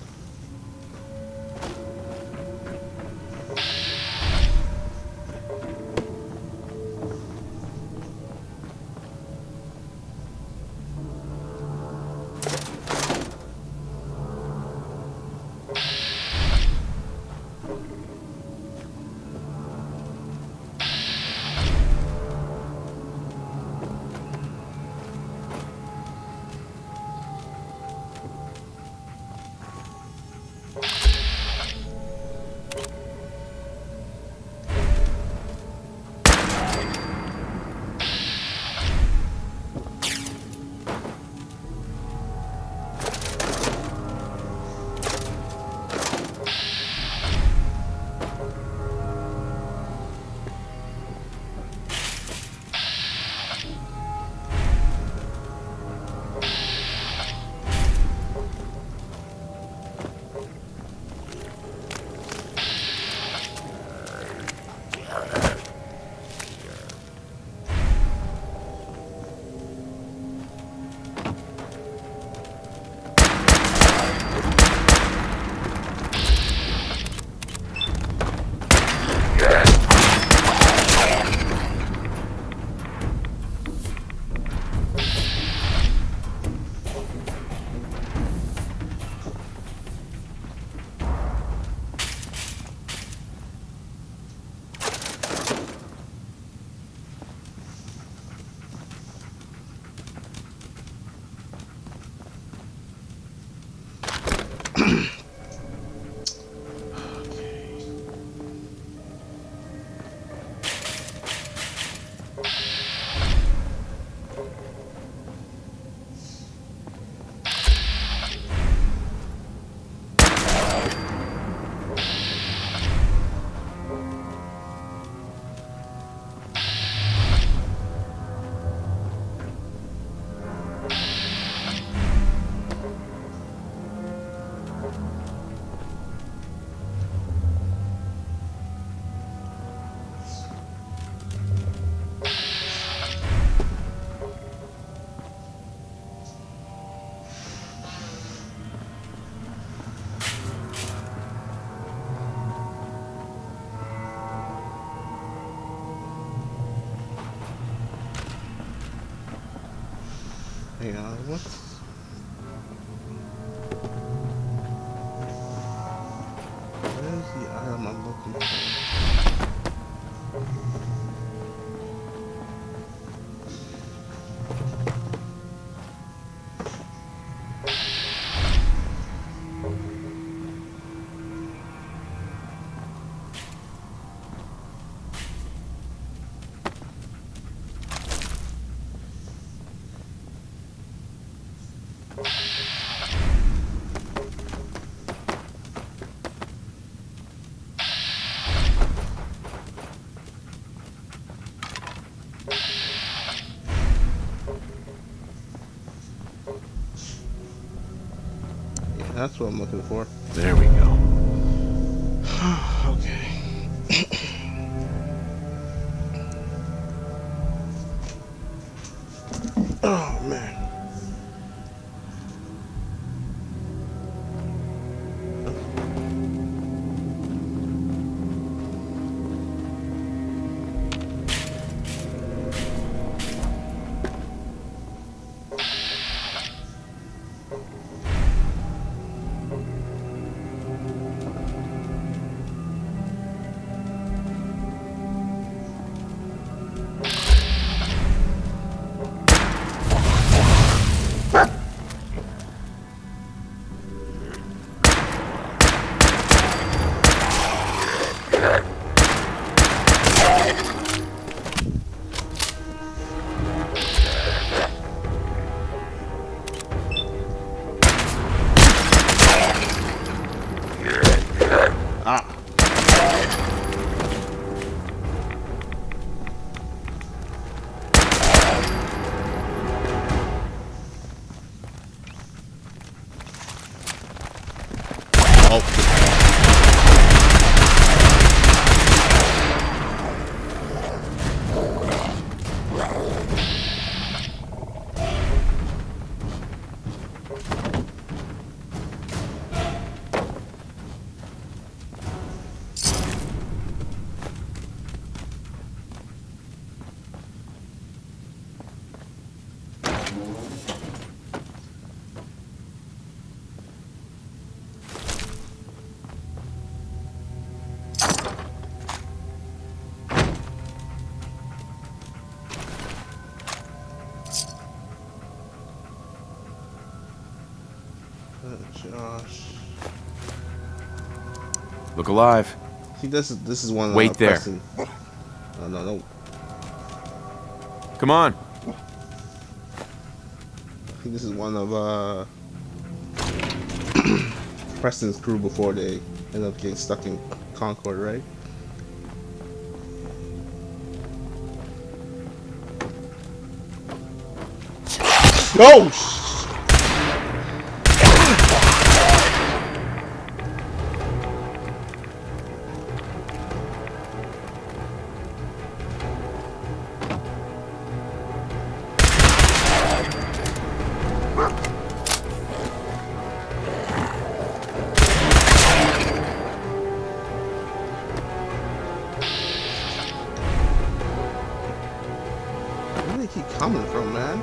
Hang on, what? Where's the item I'm looking for? That's what I'm looking for. There we go. Okay. Oh man. Josh. Look alive. See, this is one. Wait there. Preston. No. Come on. I think this is one of Preston's crew before they end up getting stuck in Concord, right? Oh! Where do they keep coming from, man?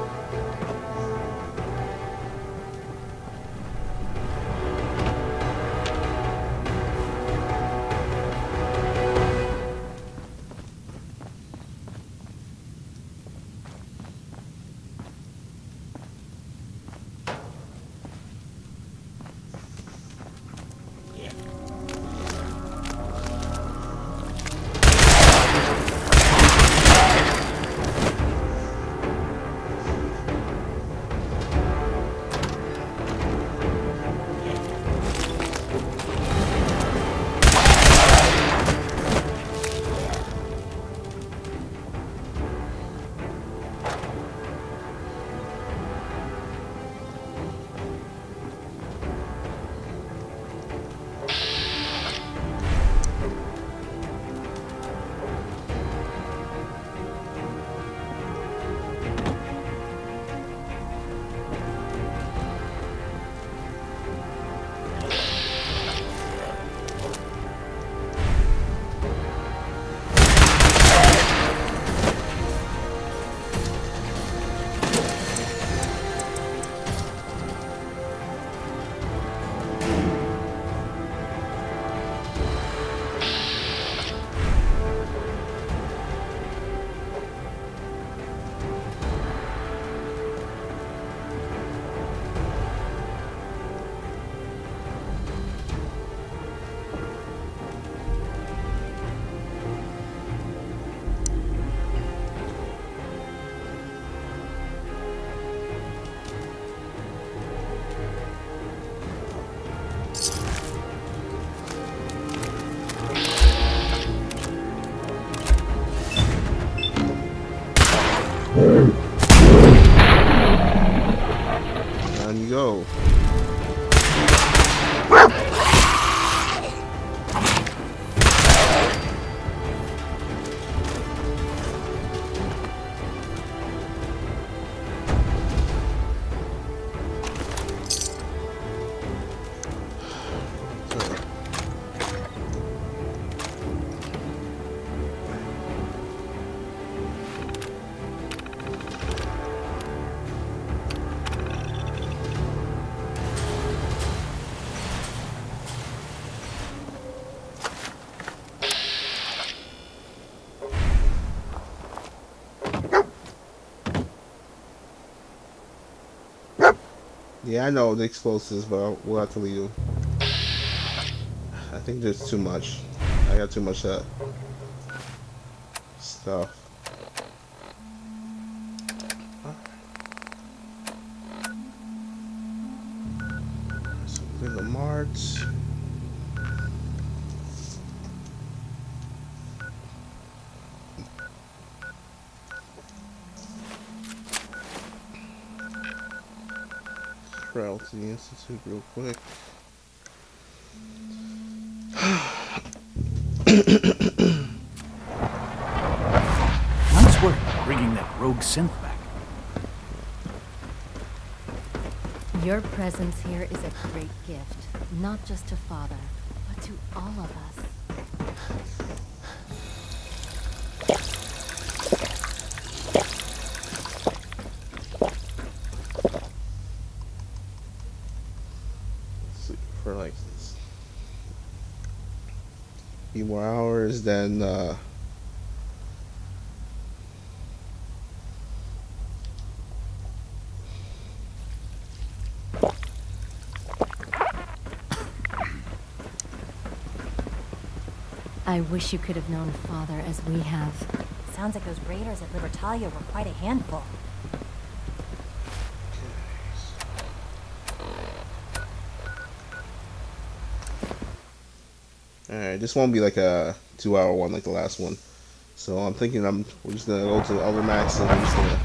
Yeah, I know the explosives, but we'll have to leave them. I think there's too much. I got too much stuff. So clear the marts. Travel to the Institute real quick. Nice work bringing that rogue synth back. Your presence here is a great gift, not just to Father, but to all of us. Let's see, for like a few more hours, then I wish you could have known Father as we have. Sounds like those raiders at Libertalia were quite a handful. alright, this won't be like a 2-hour one like the last one. So I'm thinking we're just gonna go to the other max and we're just gonna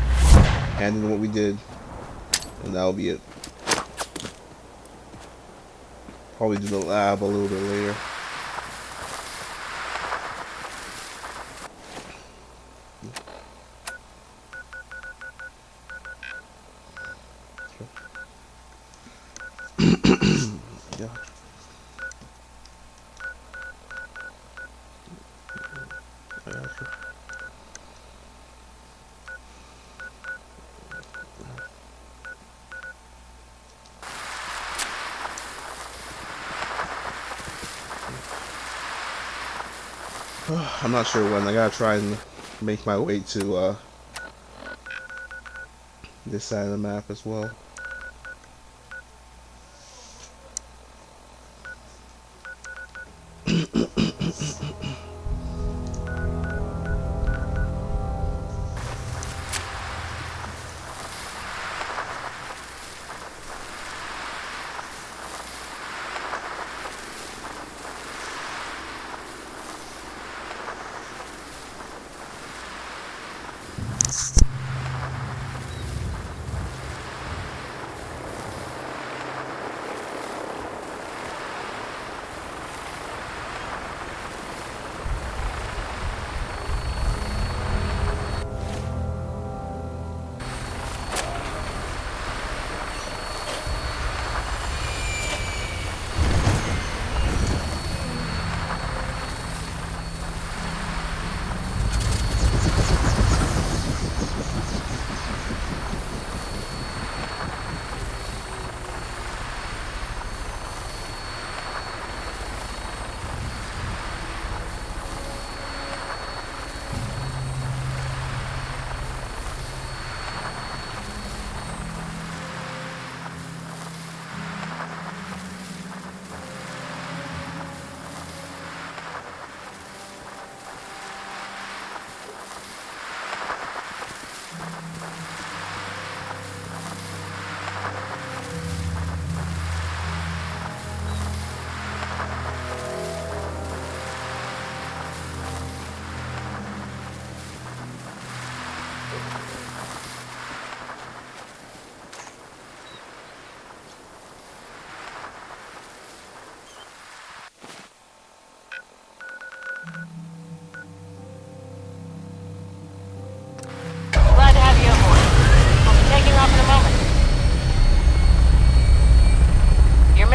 hand in what we did, and that'll be it. Probably do the lab a little bit later. Yeah. I got you. I'm not sure when. I gotta try and make my way to this side of the map as well.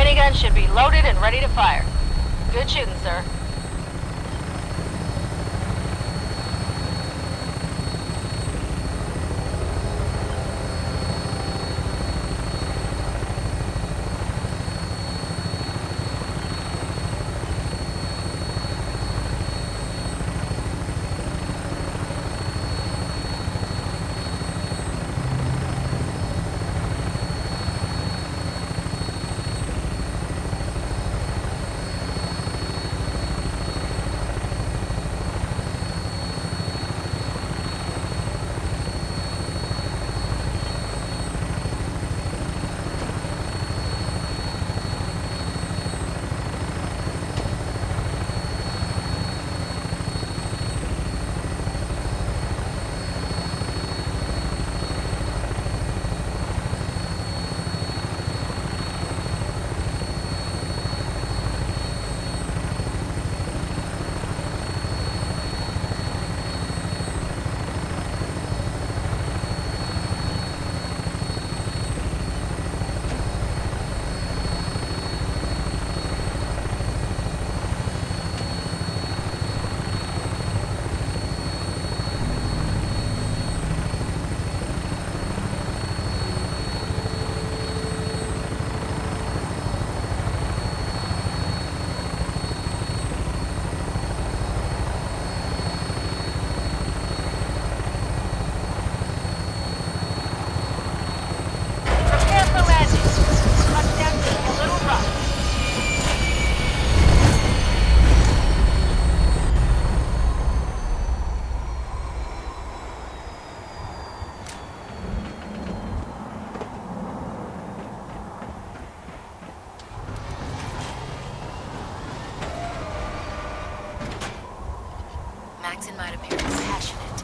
minigun should be loaded and ready to fire. Good shooting, sir. Maxon might appear passionate.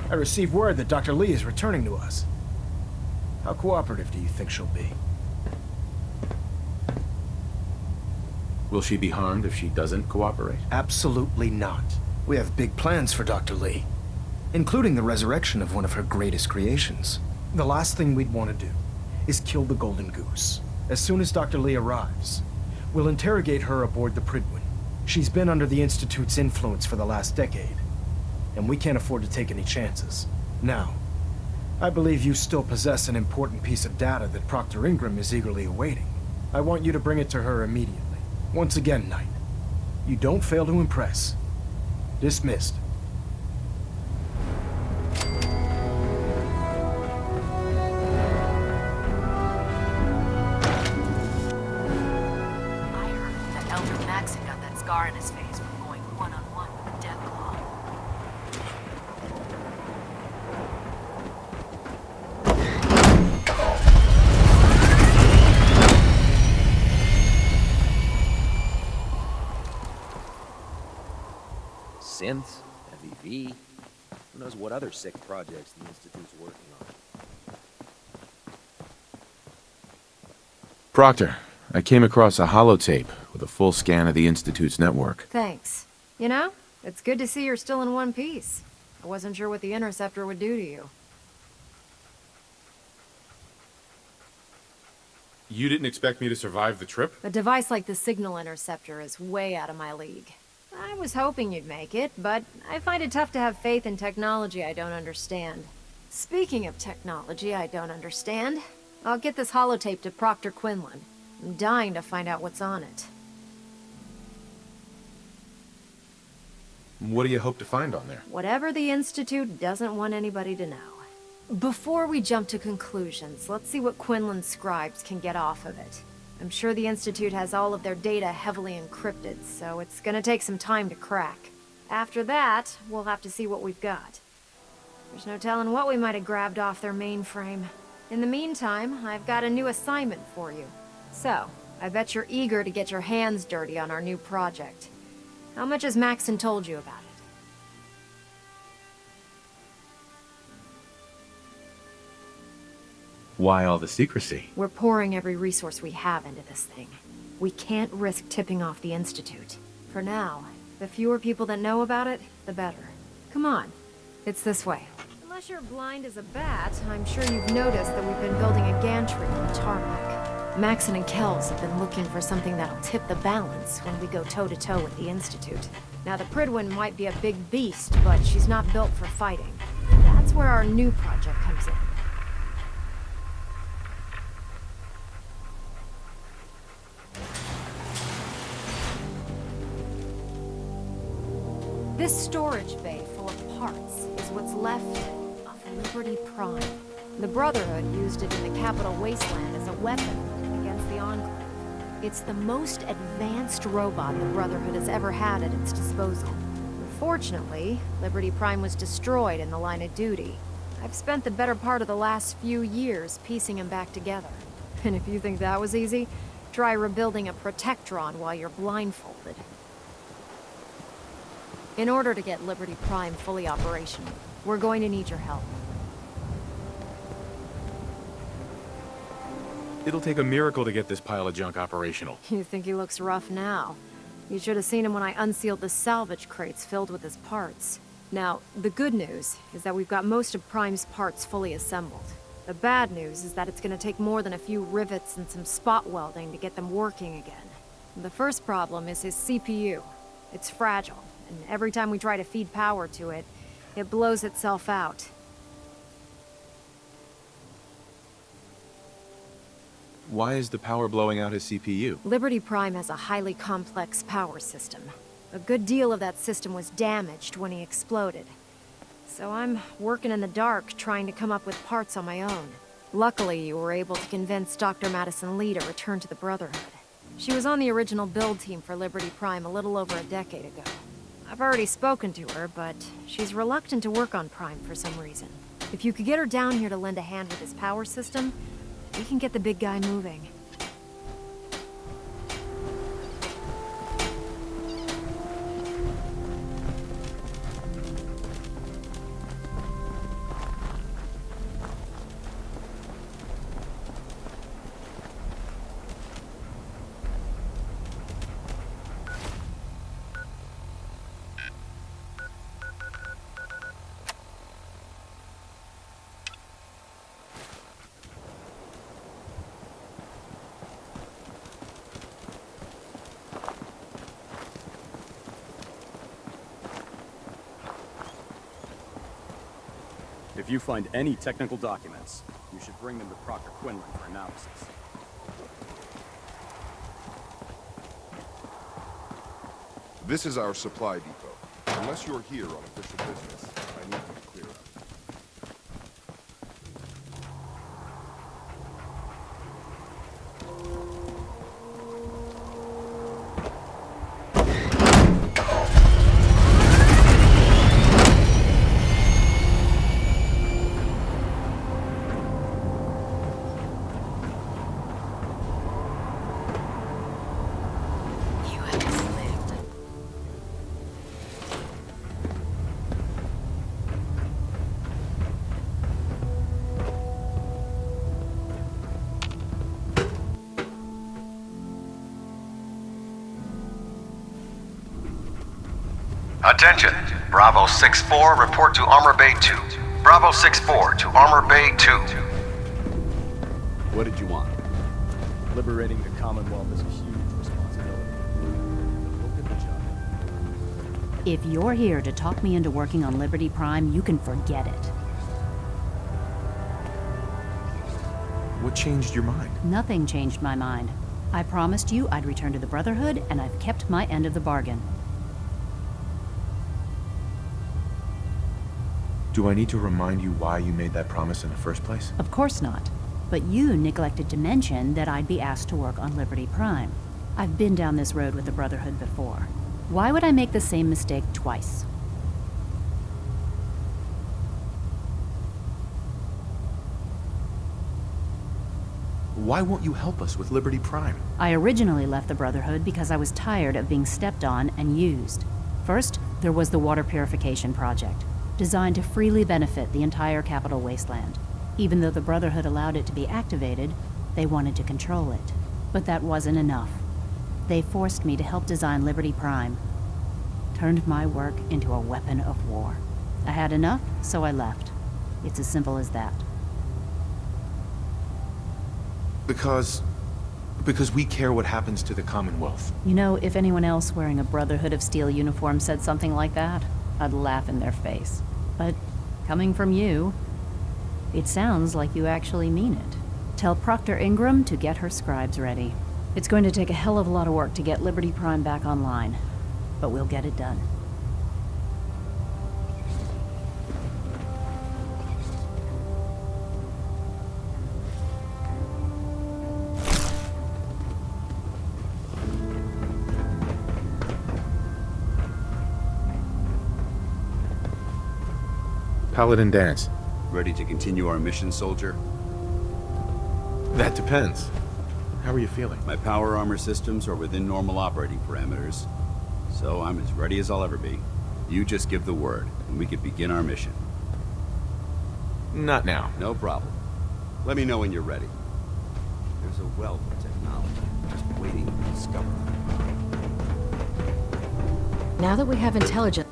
I received word that Dr. Lee is returning to us. How cooperative do you think she'll be? Will she be harmed if she doesn't cooperate? Absolutely not. We have big plans for Dr. Lee, including the resurrection of one of her greatest creations. The last thing we'd want to do is kill the Golden Goose. As soon as Dr. Lee arrives, we'll interrogate her aboard the Prydwen. She's been under the Institute's influence for the last decade, and we can't afford to take any chances. Now, I believe you still possess an important piece of data that Proctor Ingram is eagerly awaiting. I want you to bring it to her immediately. Once again, Knight, you don't fail to impress. Dismissed. Scar in his face from going one-on-one with the Deathclaw. Synths, FEV, who knows what other sick projects the Institute's working on. Proctor, I came across a holotape with a full scan of the Institute's network. Thanks. You know, it's good to see you're still in one piece. I wasn't sure what the Interceptor would do to you. You didn't expect me to survive the trip? A device like the Signal Interceptor is way out of my league. I was hoping you'd make it, but I find it tough to have faith in technology I don't understand. Speaking of technology I don't understand, I'll get this holotape to Proctor Quinlan. I'm dying to find out what's on it. What do you hope to find on there? Whatever the Institute doesn't want anybody to know. Before we jump to conclusions, let's see what Quinlan's scribes can get off of it. I'm sure the Institute has all of their data heavily encrypted, so it's gonna take some time to crack. After that, we'll have to see what we've got. There's no telling what we might have grabbed off their mainframe. In the meantime, I've got a new assignment for you. So, I bet you're eager to get your hands dirty on our new project. How much has Maxon told you about it? Why all the secrecy? We're pouring every resource we have into this thing. We can't risk tipping off the Institute. For now, the fewer people that know about it, the better. Come on. It's this way. Unless you're blind as a bat, I'm sure you've noticed that we've been building a gantry on the tarmac. Maxon and Kells have been looking for something that'll tip the balance when we go toe-to-toe with the Institute. Now, the Pridwin might be a big beast, but she's not built for fighting. That's where our new project comes in. This storage bay full of parts is what's left of Liberty Prime. The Brotherhood used it in the Capital Wasteland as a weapon against the Enclave. It's the most advanced robot the Brotherhood has ever had at its disposal. Unfortunately, Liberty Prime was destroyed in the line of duty. I've spent the better part of the last few years piecing him back together. And if you think that was easy, try rebuilding a Protectron while you're blindfolded. In order to get Liberty Prime fully operational, we're going to need your help. It'll take a miracle to get this pile of junk operational. You think he looks rough now? You should have seen him when I unsealed the salvage crates filled with his parts. Now, the good news is that we've got most of Prime's parts fully assembled. The bad news is that it's gonna take more than a few rivets and some spot welding to get them working again. The first problem is his CPU. It's fragile, and every time we try to feed power to it, it blows itself out. Why is the power blowing out his CPU? Liberty Prime has a highly complex power system. A good deal of that system was damaged when he exploded. So I'm working in the dark, trying to come up with parts on my own. Luckily, you were able to convince Dr. Madison Lee to return to the Brotherhood. She was on the original build team for Liberty Prime a little over a decade ago. I've already spoken to her, but she's reluctant to work on Prime for some reason. If you could get her down here to lend a hand with his power system, we can get the big guy moving. If you find any technical documents, you should bring them to Proctor Quinlan for analysis. This is our supply depot. Unless you're here on official business, I need you to clear out. Attention! Bravo 6-4, report to Armor Bay 2. Bravo 6-4 to Armor Bay 2. What did you want? Liberating the Commonwealth is a huge responsibility. Look at the job. If you're here to talk me into working on Liberty Prime, you can forget it. What changed your mind? Nothing changed my mind. I promised you I'd return to the Brotherhood, and I've kept my end of the bargain. Do I need to remind you why you made that promise in the first place? Of course not. But you neglected to mention that I'd be asked to work on Liberty Prime. I've been down this road with the Brotherhood before. Why would I make the same mistake twice? Why won't you help us with Liberty Prime? I originally left the Brotherhood because I was tired of being stepped on and used. First, there was the water purification project, designed to freely benefit the entire Capital Wasteland. Even though the Brotherhood allowed it to be activated, they wanted to control it. But that wasn't enough. They forced me to help design Liberty Prime. Turned my work into a weapon of war. I had enough, so I left. It's as simple as that. Because we care what happens to the Commonwealth. You know, if anyone else wearing a Brotherhood of Steel uniform said something like that, I'd laugh in their face. But coming from you, it sounds like you actually mean it. Tell Proctor Ingram to get her scribes ready. It's going to take a hell of a lot of work to get Liberty Prime back online, but we'll get it done. Paladin dance. Ready to continue our mission, soldier? That depends. How are you feeling? My power armor systems are within normal operating parameters, so I'm as ready as I'll ever be. You just give the word, and we can begin our mission. Not now. No problem. Let me know when you're ready. There's a wealth of technology just waiting to be discovered. Now that we have intelligence...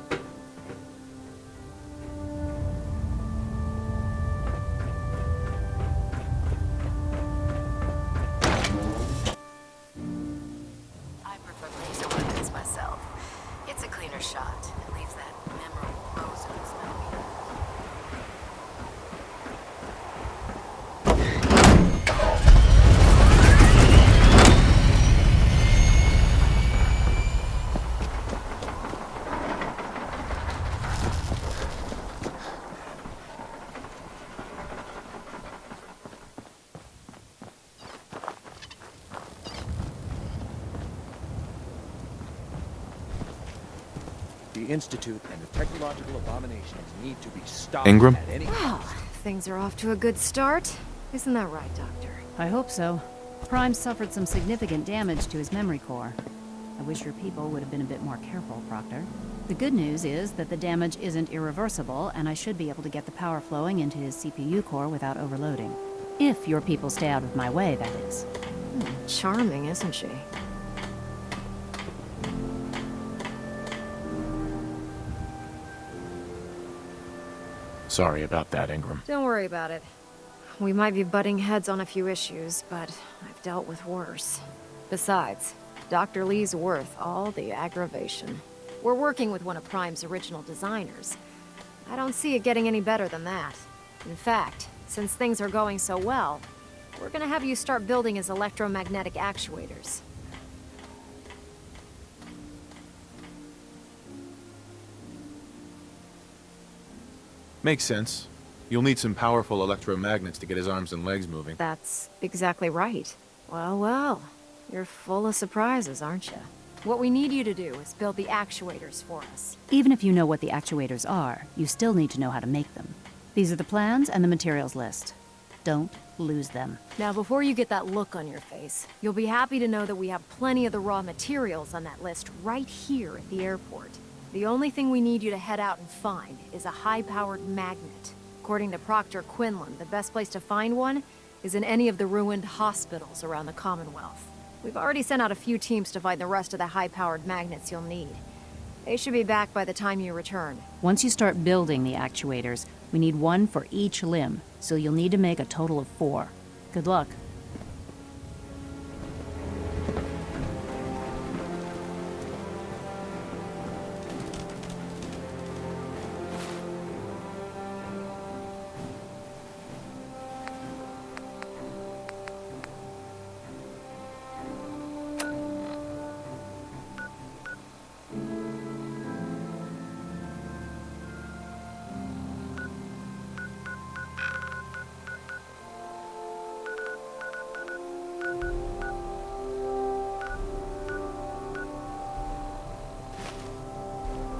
I prefer laser weapons myself. It's a cleaner shot. It leaves that memorable ozone smell behind. The Institute and the technological abominations need to be stopped Ingram? at any Well, cost. things are off to a good start. Isn't that right, Doctor? I hope so. Prime suffered some significant damage to his memory core. I wish your people would have been a bit more careful, Proctor. The good news is that the damage isn't irreversible, and I should be able to get the power flowing into his CPU core without overloading. If your people stay out of my way, that is. Charming, isn't she? Sorry about that, Ingram. Don't worry about it. We might be butting heads on a few issues, but I've dealt with worse. Besides, Dr. Lee's worth all the aggravation. We're working with one of Prime's original designers. I don't see it getting any better than that. In fact, since things are going so well, we're gonna have you start building his electromagnetic actuators. Makes sense. You'll need some powerful electromagnets to get his arms and legs moving. That's exactly right. Well, well, you're full of surprises, aren't you? What we need you to do is build the actuators for us. Even if you know what the actuators are, you still need to know how to make them. These are the plans and the materials list. Don't lose them. Now, before you get that look on your face, you'll be happy to know that we have plenty of the raw materials on that list right here at the airport. The only thing we need you to head out and find is a high-powered magnet. According to Proctor Quinlan, the best place to find one is in any of the ruined hospitals around the Commonwealth. We've already sent out a few teams to find the rest of the high-powered magnets you'll need. They should be back by the time you return. Once you start building the actuators, we need one for each limb, so you'll need to make a total of 4. Good luck.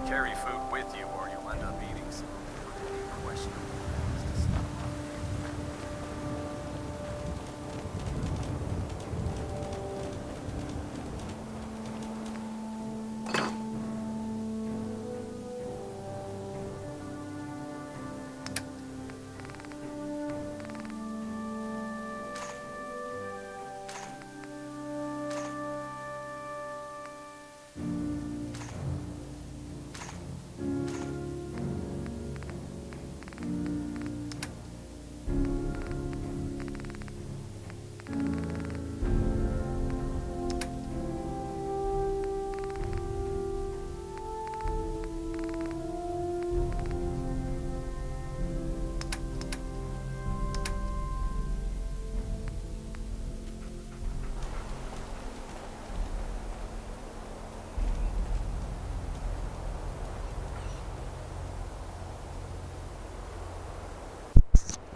Carry food with you or you'll end up eating some questionable things to stop.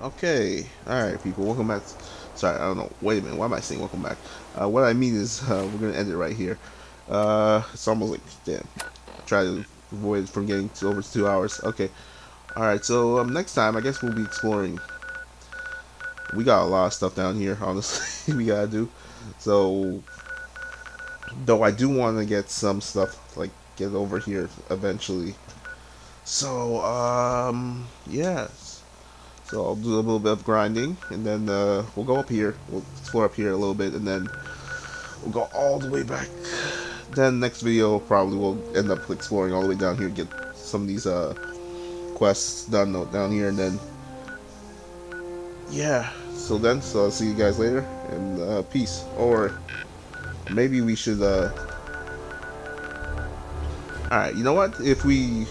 Okay, alright people, welcome back. Sorry, I don't know, wait a minute, why am I saying welcome back? What I mean is, we're gonna end it right here. It's almost like, damn, try to avoid it from getting to over 2 hours. Okay, alright, so next time, I guess we'll be exploring. We got a lot of stuff down here, honestly, we gotta do. So, though I do want to get some stuff, like, get over here eventually. So, yes. So I'll do a little bit of grinding, and then we'll go up here. We'll explore up here a little bit, and then we'll go all the way back. Then next video, probably we'll end up exploring all the way down here, get some of these quests done down here, and then yeah. So I'll see you guys later, and peace. Or maybe we should. All right, you know what? If we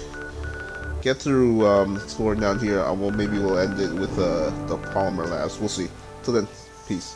get through exploring down here, maybe we'll end it with the Polymer Labs. We'll see. Till then, peace.